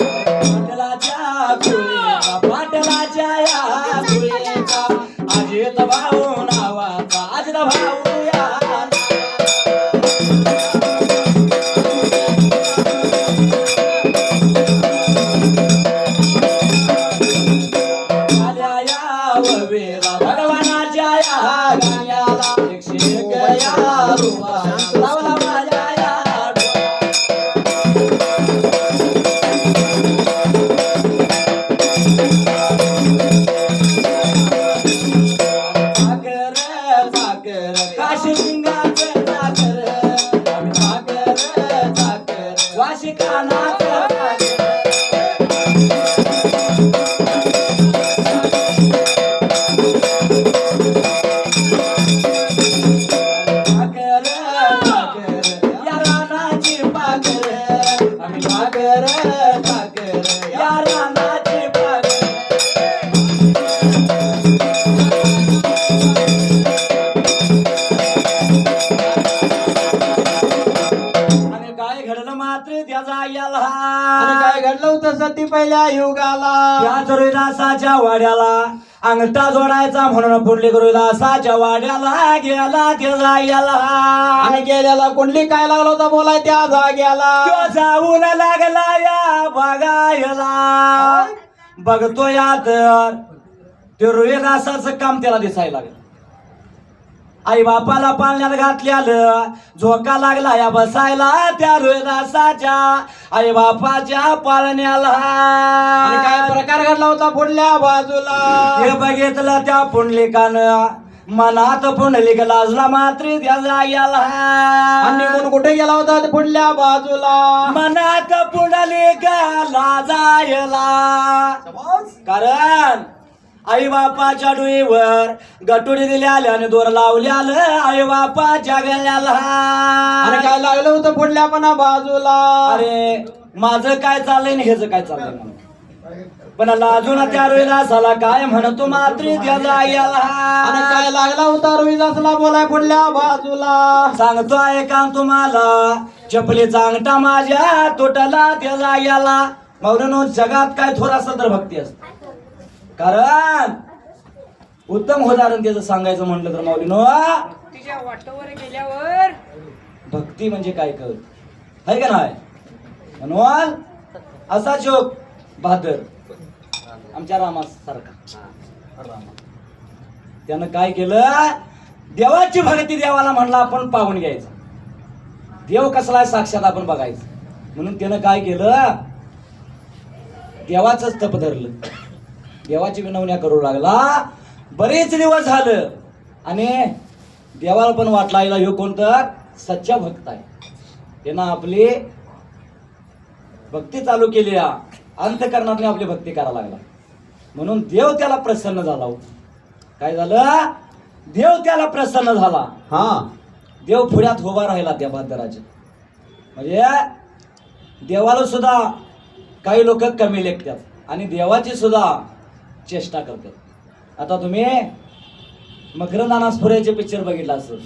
पाटलाच्या कुळीचा, पाटलाच्या या कुळीचा, अजित भाऊ नावाचा, अजित भाऊ या आल्या या ववेला, भगवानाच्या या गाण्याला, शिक्षक या रूपाला, लावला माझ्या या डोळ्याला. साखर साखर काशिंगाचं साखर आम्ही साखर साखर वाशिकानाचं साखर साखर साखर या रानाची पाखर आम्ही साखर साखर या रानाची पाखर आणि काय घडलं मात्र त्याचा याला आणि काय घडलं होतं सती पहिल्या युगाला त्याच रोहिदासाच्या वाड्याला अंगठा जोडायचा म्हणून पुंडलिक रोहिदासाच्या वाड्याला गेला त्याचा याला आणि गेल्याला कुंडली काय लागला होता बोलाय त्या जाग्याला तो जाऊन लागला या बघायला बघतो या तर ते रोहिदासाचं काम त्याला दिसायला लागलं आई बापाला पाळण्यात घातल्यालं झोका लागला या बसायला त्या रोहिदासाच्या आई बापाच्या पाळण्याला आणि काय प्रकार घडला होता पुढल्या बाजूला हे बघितलं त्या पुंडलिकानं मनात पुंडलिक लाजला मात्र त्या जाग्याला आणि निघून कुठे गेला होता ते पुढल्या बाजूला मनात पुंडलिक लाजायला कारण आई बापाच्या डोईवर गटुडी दिल्याने दोर लावल्यालं आई बापाच्या गळ्याला आणि काय लागलं होतं पुढल्या पण बाजूला अरे माझं काय चाललंय आणि ह्याचं काय चाललंय म्हणून पण लाजून त्या रोहिदासाला काय म्हणतो मात्र त्या जाग्याला आणि काय लागला होता रोहिदासला बोलाय पुढल्या बाजूला सांगतो ऐका तुम्हाला चपलीचा अंगठा माझ्या तुटला त्या जाग्याला मौलानो जगात काय थोडासा तर भक्ती असते कारण उत्तम उदाहरण त्याचं सांगायचं म्हटलं तर माऊलीनो तिच्या वाटेवर गेल्यावर भक्ती म्हणजे काय कळत आहे का नाही म्हणून असा चोक बहादर आमच्या रामासारखा त्यानं काय केलं देवाची भक्ती देवाला म्हणला आपण पाहून घ्यायचं देव कसला आहे साक्षात आपण बघायचं म्हणून त्यानं काय केलं देवाचंच तप धरलं देवाची विनवण्या करू लागला बरेच दिवस झालं आणि देवाला पण वाटला ह्यो कोणतं सच्चा भक्त आहे त्यानं आपली भक्ती चालू केली अंतःकरणातून आपली भक्ती करायला लागला म्हणून देव त्याला प्रसन्न झाला काय झालं देव त्याला प्रसन्न झाला. हा देव पुढ्यात उभा राहिला त्या बांधराच्या. म्हणजे देवाला सुद्धा काही लोक कमी लेखतात आणि देवाची सुद्धा चेष्टा करतात. आता तुम्ही मकरंद अनासपुरेचे पिक्चर बघितला असेल.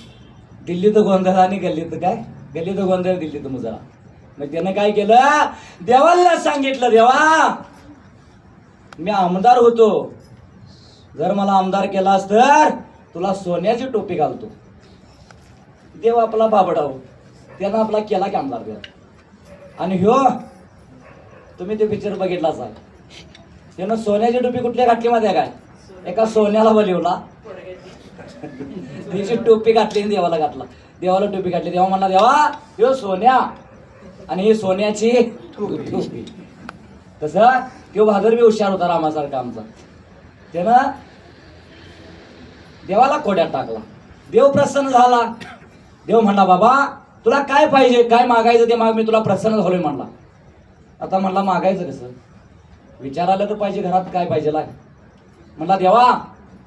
दिल्लीत गोंधळ आणि गल्लीत काय, गल्लीत गोंधळ दिल्लीत मुजरा. मग त्यानं काय केलं, देवाला सांगितलं, देवा मी आमदार होतो, जर मला आमदार केलास तर तुला सोन्याची टोपी घालतो. देव आपला बाबडाव, त्यानं आपला केला की आमदार देव. आणि ह्यो तुम्ही ते पिक्चर बघितलाच आहे. त्यानं सोन्याची टोपी कुठल्या घातली मध्ये काय, एका सोन्याला बोलवला, त्याची टोपी घातली आणि देवाला घातला. देवाला टोपी घातली. देवा म्हणला, देवा ह्यो सोन्या आणि ही सोन्याची टोपी. तसं तो बहादूर बी हुशार होता रामासारखा आमचा. त्यानं देवाला कोड्यात टाकला. देव प्रसन्न झाला. देव म्हणला, बाबा तुला काय पाहिजे, काय मागायचं ते माग, मी तुला प्रसन्न झालोय म्हणला. आता म्हणला मागायचं कसं, विचारायला तर पाहिजे घरात काय पाहिजे. म्हणला, देवा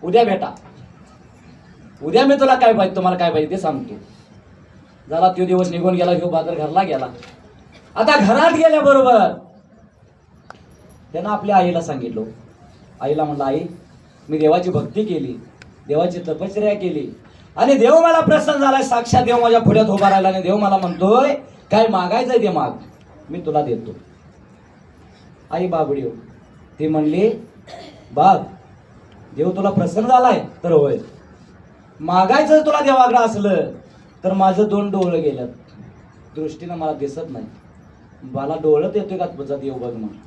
उद्या भेटा, उद्या मी तुला काय पाहिजे, तुम्हाला काय पाहिजे ते सांगतो. झाला तो दिवस निघून गेला. ह्यो बाजार घरला गेला. आता घरात गेल्याबरोबर त्यानं आपल्या आईला सांगितलं. आईला म्हणलं, आई मी देवाची भक्ती केली, देवाची तपश्चर्या केली आणि देव मला प्रसन्न झालाय. साक्षात देव माझ्या पुढ्यात उभा राहिला आणि देव मला म्हणतोय काय मागायचंय ते माग, मी तुला देतो. आई बाबडी हो, ती म्हणली, बाग देव तुला प्रसन्न झालाय तर होय, मागायचं तुला देवाकडे असलं तर माझं 2 डोळं गेलं, दृष्टीनं मला दिसत नाही, मला डोळं येतोय का तुझा देव बघ म्हणून.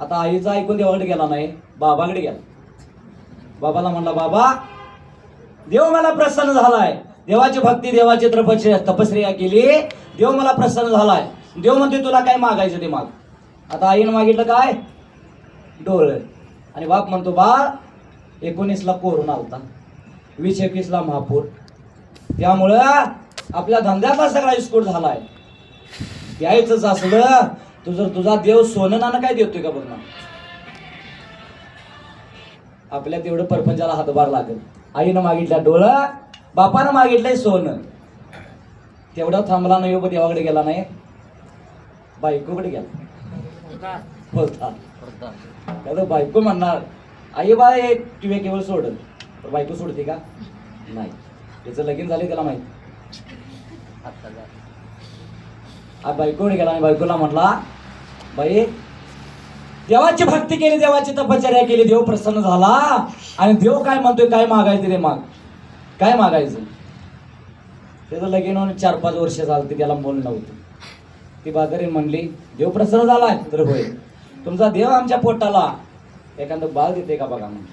आता आईचं ऐकून देवाकडे गेला नाही, बाबाकडे गेला. बाबाला म्हणला, बाबा देव मला प्रसन्न झालाय, देवाची भक्ती देवाची तपश्चर्या केली, देव मला प्रसन्न झालाय. देव म्हणते तुला काय मागायचं ते माग. आता आईनं मागितलं काय, डोळं. आणि बाप म्हणतो, बाळ 19ला कोरोना आलता, 20-21ला महापूर, त्यामुळं आपल्या धंद्यातला सगळा विस्फोट झालाय. द्यायचंच असलं तुझा देव सोनं नाणं काय देतोय का बघ ना. आपल्या तेवढं परपंचाला हातभार लागेल. आईनं मागितलं डोळं, बापानं मागितलंय सोनं. तेवढा थांबला नाही, पण देवाकडे गेला नाही, बायकोकडे गेला. बोलता त्याचं बायको म्हणणार, आई बा टिव्या केवळ सोडल, तर बायको सोडते का नाही. त्याचं लगीन झाले त्याला माहिती. बायकोकडे गेला आणि बायकोला म्हटला, बाई देवाची भक्ती केली, देवाची तपश्चर्या केली, देव प्रसन्न झाला आणि देव काय म्हणतोय काय मागायचं ते माग, काय मागायचं. त्याचं लगीन होऊन 4-5 वर्ष झालं, त्याला मूल नव्हतं. ती बाजारी म्हणली, देव प्रसन्न झालाय तर होय, तुमचा देव आमच्या पोटाला एखादं बाळ देते का बघा म्हणून.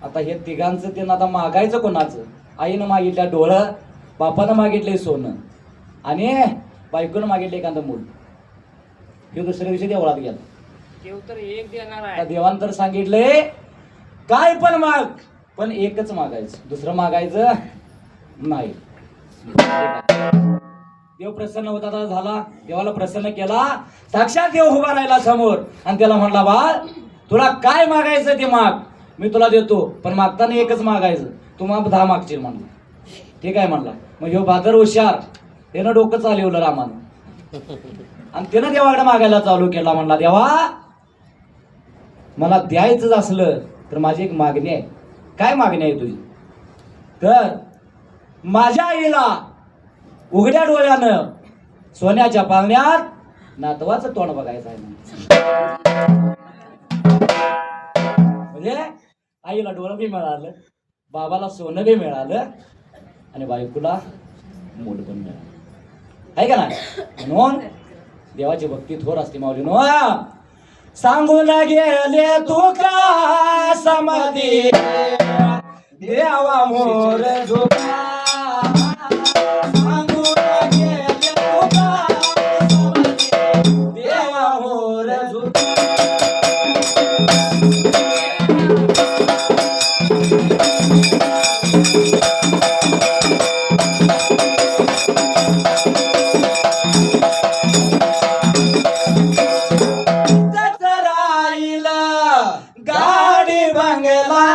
आता हे तिघांचं त्यांना आता मागायचं कोणाचं. आईनं मागितलं डोळं, बापानं मागितलंय सोनं आणि बायकोनं मागितलं एखादं मूल. हे दुसऱ्या दिवशी देवळात गेला. देव तर एक देणार आहे. त्या देवानं तर सांगितलंय काय पण माग, पण एकच मागायचं, दुसरं मागायचं नाही. देव प्रसन्न होता झाला, देवाला प्रसन्न केला. साक्षात देव उभा राहिला समोर आणि त्याला म्हणला, बाळ तुला काय मागायचं ते माग, मी तुला देतो, पण मागताना एकच मागायचं, तू मग 10 मागशील म्हणला. ठीक आहे म्हणला. मग ह्यो बाजार हुशार, त्यानं डोकं चालवलं रामानं आणि त्यानं देवाकडे मागायला चालू केला. म्हणला, देवा मला द्यायचंच असलं तर माझी एक मागणी आहे. काय मागणी आहे तुझी, तर माझ्या आईला उघड्या डोळ्यानं सोन्याच्या पाळण्यात नातवाचं तोंड बघायचं आहे. म्हणजे आईला डोळं बी मिळालं, बाबाला सोनं बी मिळालं आणि बायकोला मूल पण मिळालं, आहे का नाही. म्हणून देवाची भक्ती थोर असते माऊलीनो. सांगून गेले तुका समाधी देवा मोर झुका, सांगून गेले तुका समाधी देवा मोर झुका. गाडी बंगला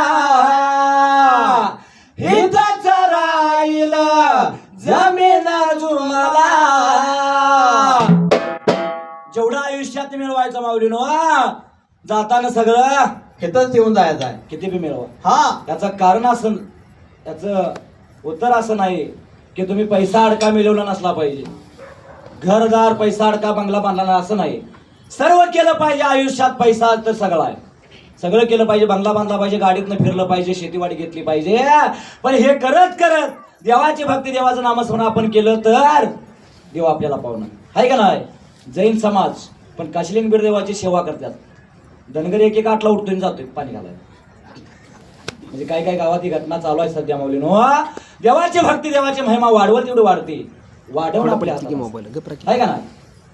जमीन जुमला. जेवढं आयुष्यात मिळवायचं माऊलीनो जाताना सगळं हिथंच येऊन जायचं आहे. किती बी मिळवा. हा त्याचं कारण असं, त्याचं उत्तर असं नाही की तुम्ही पैसा अडका मिळवला नसला पाहिजे, घरदार पैसा अडका बंगला बांधला नाही, असं नाही. सर्व केलं पाहिजे आयुष्यात. पैसा तर सगळं आहे, सगळं केलं पाहिजे, बंगला बांधला पाहिजे, गाडीतनं फिरलं पाहिजे, शेतीवाडी घेतली पाहिजे. पण हे करत करत देवाची भक्ती, देवाचं नामस्मरण आपण केलं तर देव आपल्याला पावणार आहे का नाही. जैन समाज पण काशीलिंग बिरदेवाची सेवा करतात. धनगर एक एक आठला उठून जातोय पाणी घालायला. म्हणजे काही काही गावात ही घटना चालू आहे सध्या माऊलीनो. देवाची भक्ती, देवाची महिमा वाढवत तेवढी वाढते, वाढवून आपल्या हातात असतं. आहे का नाही.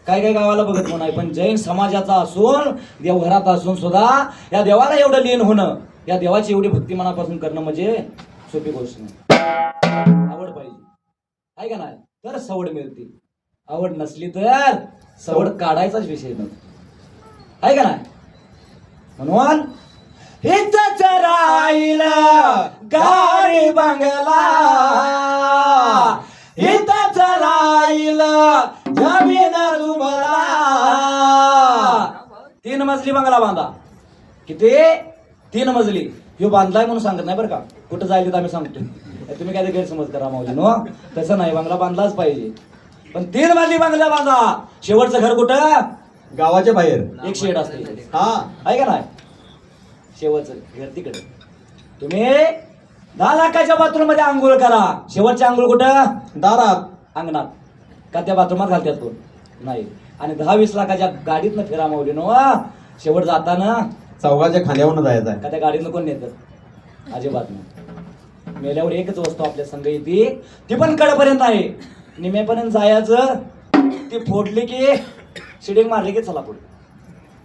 काही काही गावाला बघत म्हणून आहे, पण जैन समाजाचा असून, देवघरात असून सुद्धा या देवाला एवढं लीन होणं, या देवाची एवढी भक्ती मनापासून करणं म्हणजे सोपी गोष्ट नाही. आवड पाहिजे आहे का नाही, तर सवड मिळते. आवड नसली तर सवड काढायचाच विषय नाही, आहे का नाही. म्हणून हितच राहिलं गाडी बंगला, हितच राहिलं जमीन जुमला. 3 मजली बंगला बांधा. किती? 3 मजली. ह्यो बांधलाय म्हणून सांगत नाही बरं का, कुठं जायला तर आम्ही सांगतो. तुम्ही काय गैरसमज करा माऊली नो, तसं नाही. बंगला बांधलाच पाहिजे, पण 3 मजली बंगला बांधा. शेवटचं घर कुठं? गावाच्या बाहेर एक शेड असते, हा आहे का नाही. शेवटचं घर तिकडे. तुम्ही 10 लाखाच्या बाथरूम मध्ये आंघोळ करा, शेवटची आंघोळ कुठं? दारात, अंगणात. का त्या बाथरूमात घालतात कोण? नाही. आणि 10-20 लाखाच्या गाडीतनं फिरा माऊली नो, शेवट जाताना चौघाच्या खांद्यावरून जायचं आहे. का त्या गाडीतनं कोण नेतं? अजिबात नाही. मेल्यावर एकच वस्तू आपल्या संग येते, ती पण कडेपर्यंत आहे. निम्यापर्यंत जायचं, ती फोडली की शिडिंग मारली की चला पुढे.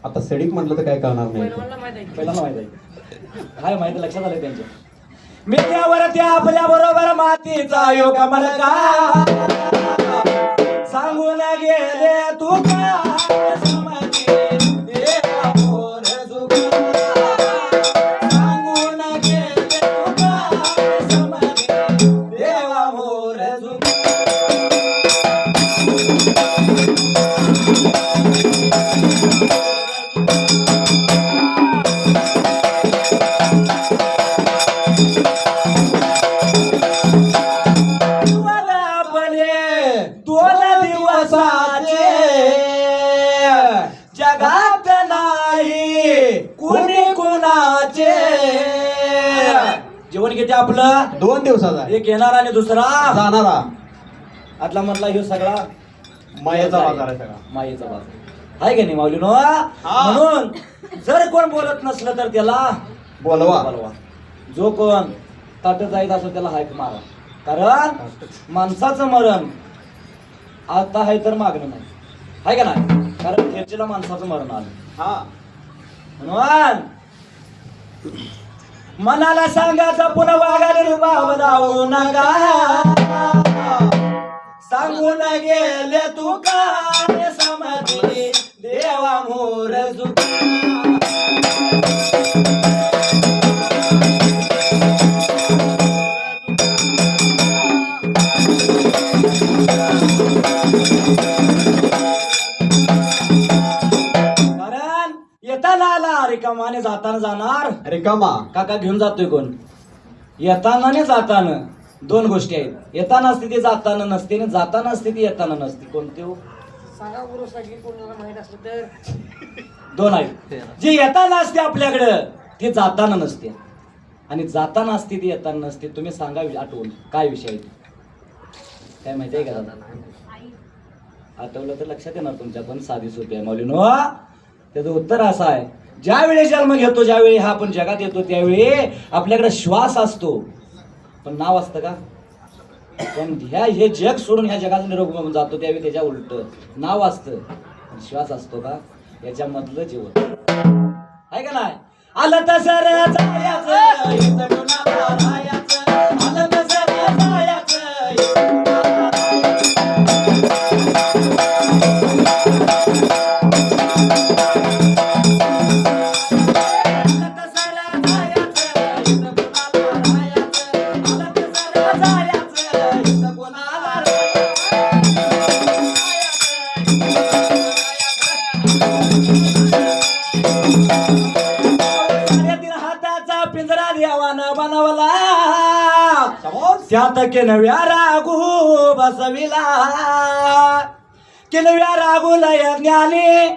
आता सेडिक म्हटलं तर काय करणार नाही. पहिल्यांदा माहित आहे काय माहिती, लक्षात आलं त्यांच्या. मिळण्यावर त्या आपल्या बरोबर मातीचा योग मलका, सांगून गेले तू काय समजे देवा मोर जुगा. सांगून गेले तू काय समजे देवा मोर जुगा. दोन दिवसाचे जगात नाही कुणी कुणाचे. जेवण किती आपलं? 2 दिवसाचा आहे. एक येणार आणि दुसरा जाणारा. आतला मधला ह्यो सगळा मायेचा बाजार आहे सगळा. मायेचा बाजार आहे का नाही माऊलीनो. म्हणून जर कोण बोलत नसलं तर त्याला बोलवा. बोलवा. जो कोण ताट जायचं असं त्याला हाक मारा. कारण माणसाचं मरण आता आहे तर मागणं नाही, आहे का नाही. कारण खेचीला माणसाचं मरण आलं. हा म्हणून मनाला सांगायचं पुन्हा वागायला रुबाब लावू नका. सांगून गेले तू काय समजे देवा मोर जुगा. कारण येताना आला रिकामा आणि जाताना जाणार रिकामा. काका घेऊन जातोय कोण? येताना आणि जाताना 2 गोष्टी आहेत. येताना असते ती जाताना नसते, आणि जाताना असते ती येताना नसते. कोणते हो? तर 2 आहेत. जी येताना असते आपल्याकडं ती जाताना नसते, आणि जाताना असते ती येताना नसते. तुम्ही सांगा आठवून काय विषय आहे ते? काय माहिती आहे का दादा? आठवलं तर लक्षात येणार तुमच्या, पण साधी सोपी आहे माऊलीनो. त्याचं उत्तर असं आहे, ज्यावेळी जन्म घेतो, ज्यावेळी हा आपण जगात येतो, त्यावेळी आपल्याकडे श्वास असतो, पण नाव असतं का? पण हे जग सोडून ह्या जगाचं निरोप होऊन जातो, त्यावेळी त्याच्या उलट नाव असतं, पण श्वास असतो का? याच्यामधलं जीवन आहे का नाही. आलं तर सर जायचं, इथं कुणाला राहायचं. आलं तर सर जायचं, इथं कुणाला राहायचं. त्यात केनव्या राघू बसविला, केनव्या राघूला ज्ञानी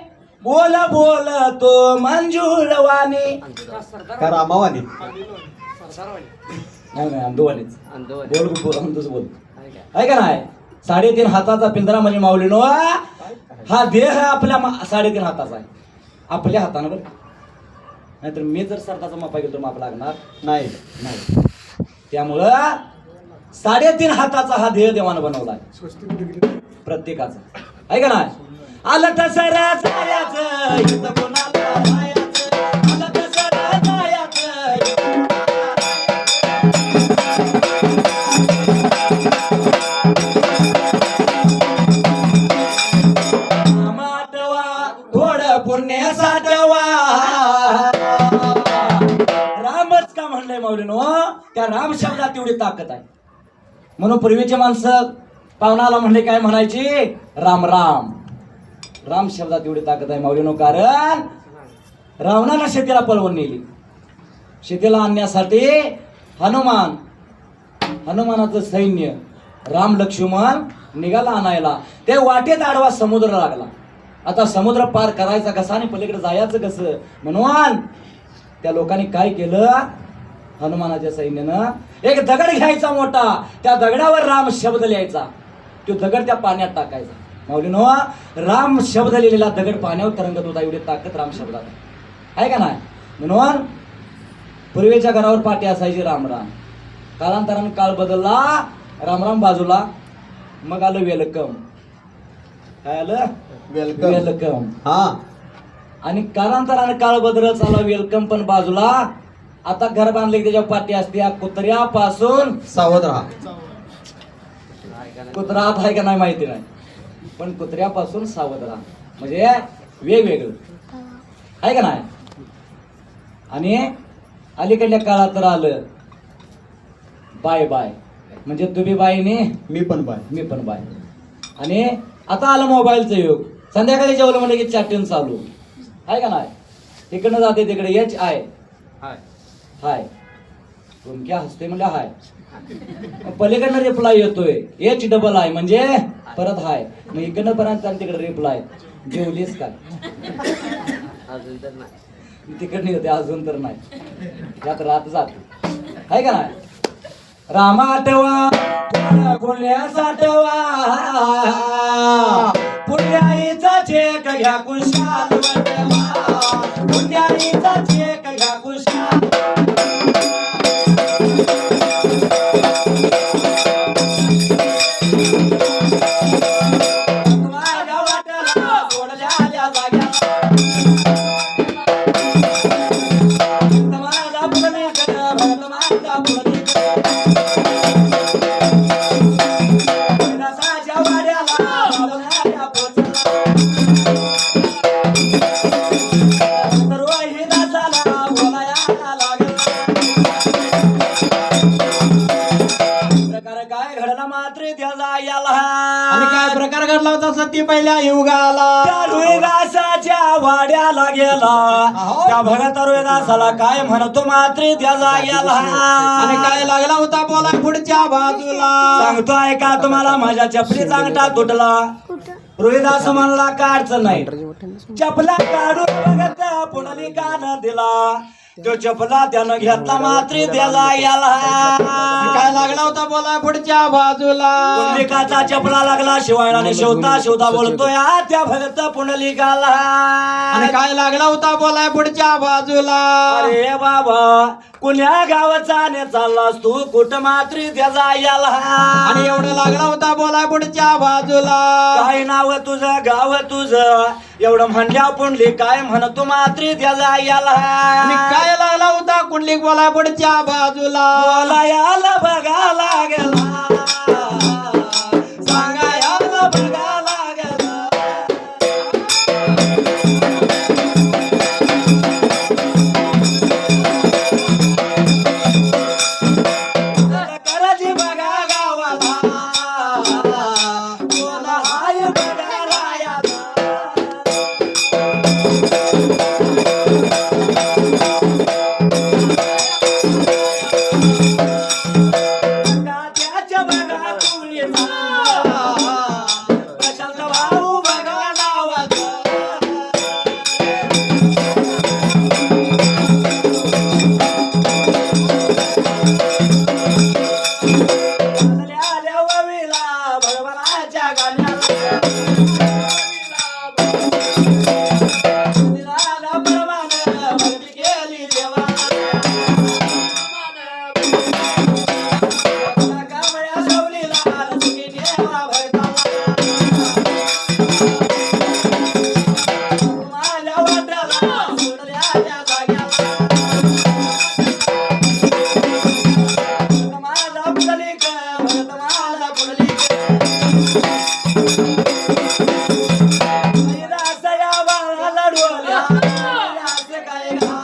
बोल बोल तो मंजुळवाणी. का रामावानी? नाही अंदुवानीच बोल बोल अंदूच बोल आहे का नाही. 3.5 हाताचा पिंजरा म्हणजे माऊलीनो हा देह आपल्या 3.5 हाताचा आहे, आपल्या हातानं बरं. नाहीतर मी जर सरताचा मापा गेलो तर माप लागणार नाही. नाही. त्यामुळं 3.5 हाताचा हा देह देवानं बनवलाय प्रत्येकाचा आहे का नाही. आलं तसं जायचं इथं कोणाला जायचं, आलं तसं जायचं इथं माटवा थोडं पुण्य साठवा. रामच का म्हणलंय माऊलीनो, त्या राम शब्दात तेवढी ताकद आहे. म्हणून पूर्वीचे माणसं पावनाला म्हणले काय म्हणायची, राम राम. राम शब्दात एवढी ताकद आहे माऊलीनो, कारण रावणाला शेतीला पळवून नेली. शेतीला आणण्यासाठी हनुमानाचं सैन्य राम लक्ष्मण निघाला आणायला. ते वाटेत आडवा समुद्र लागला. आता समुद्र पार करायचा कसा आणि पलीकडे जायचं कसं, म्हणून त्या लोकांनी काय केलं, हनुमानाच्या सैन्यानं एक दगड घ्यायचा मोठा, त्या दगडावर राम शब्द लिहायचा, तो दगड त्या पाण्यात टाकायचा. माऊलीनो राम शब्द लिहिलेला दगड पाण्यावर तरंगत होता, एवढी ताकद राम शब्दात आहे का नाही. म्हणून पूर्वीच्या घरावर पाठी असायची राम राम. कालांतरानं काळ बदलला, राम राम बाजूला, मग आलं वेलकम. काय आलं, वेलकम. वेलकम. हा. आणि कालांतरानं काळ बदलत चालला, वेलकम पण बाजूला. आता घर बांधले की त्याच्या पाठी असते कुत्र्यापासून सावध राहा. कुत्रा आत आहे का नाही माहिती नाही, पण कुत्र्यापासून सावध राहा म्हणजे वेगवेगळं आहे का नाही. आणि अलीकडल्या काळात तर आलं बाय बाय, म्हणजे तुम्ही बायने मी पण बाय. मी पण बाय. आणि आता आलं मोबाईलचं युग. संध्याकाळी जेवलं म्हणजे की चॅटिंग चालू आहे का नाही. इकडनं जाते तिकडे एच आय हाय, तुमक्या हसते म्हणजे हाय. पलीकडनं रिप्लाय येतोय HII म्हणजे परत हाय. मग इकडनं पर्यंत तिकडे रिप्लाय जेवलीस का, तिकडनं येते अजून तर नाही, यात रात जाते आहे का नाही. रामा आठवा पुण्या साठवा, पुण्याईचा चेक घ्या कुशाल वाटवा, पुण्याईचा चेक घ्या कुशाल. माझ्या वाट्याला सोडल्या जाग्या, माझा पुण्याकडं भरत माझा पुण्याकडं, रसाच्या वाड्याला बोलणाऱ्या पोचला, रोही रसाला बोलायला लागला. प्रकार काय घडला मात्र त्याला याला, आणि काय प्रकार घडला होता सती पहिल्या युगाला. त्या रोहिदासाच्या वाड्याला गेला, अहो. त्या भगत रोहिदासाला काय म्हणतो मात्र त्याला याला. आणि काय लागला होता बोला पुढच्या बाजूला. सांगतो ऐका तुम्हाला, माझ्या चपलीचा अंगठा तुटला. रोहिदास म्हणला काय अडचण नाही, चपला काढून बघत पुंडलिकानं दिला. तो चपला त्यानं घेतला मात्र त्याला याला. आणि काय लागला होता बोला पुढच्या बाजूला. पुंडलिकाचा चपला लागला शिवायला, शिवता शिवता बोलतोय त्या भगत पुंडलिकाला. आणि काय लागला होता बोला पुढच्या बाजूला. अरे बाबा कुण्या गावाचा ने चाललास तू, कुठ मात्र त्याचा याला. आणि एवढं लागला होता बोला पुढच्या बाजूला. काय नाव तुझं गाव तुझं, एवढं म्हणल्या पुंडली काय म्हणतो मात्र त्याचा याला. आणि काय लागला होता कुंडलिक बोला पुढच्या बाजूला. बोला याला बघा लागला, सांगा याला बघा लागला. कराची बघा गावाला, बोला हाय बघा रायाला. बघा तुळीचा प्रशांत भाऊ बघा नावाचा आल्या ववीला भगवानाच्या गाण्याला दिनाला प्रमाण भक्ती केली देवा कामया सवलीला सुखी ठेवा भक्ताला माझ्या वाट्याला सोडल्या त्या जाग्याला माझा पुडलिक भगत माझा पुडलिक रासया बाळाला डोल्या रास काय घा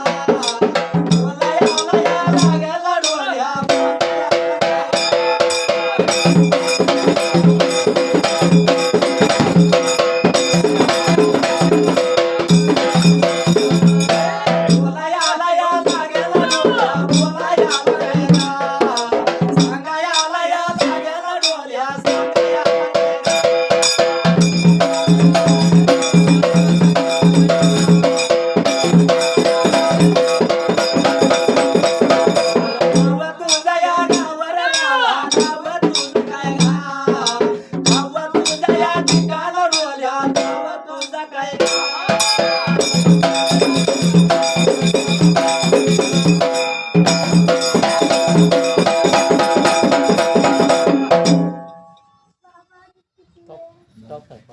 मला या लागला डोल्या मला या लागला डोल्या मला या लागला सांगा या लागला डोल्या सांगा या नाव तुझं या नावर नावा नाव तुझं काय गा नाव तुझं या ठिकाण डोल्या नाव तुझं काय गा टॉप आहे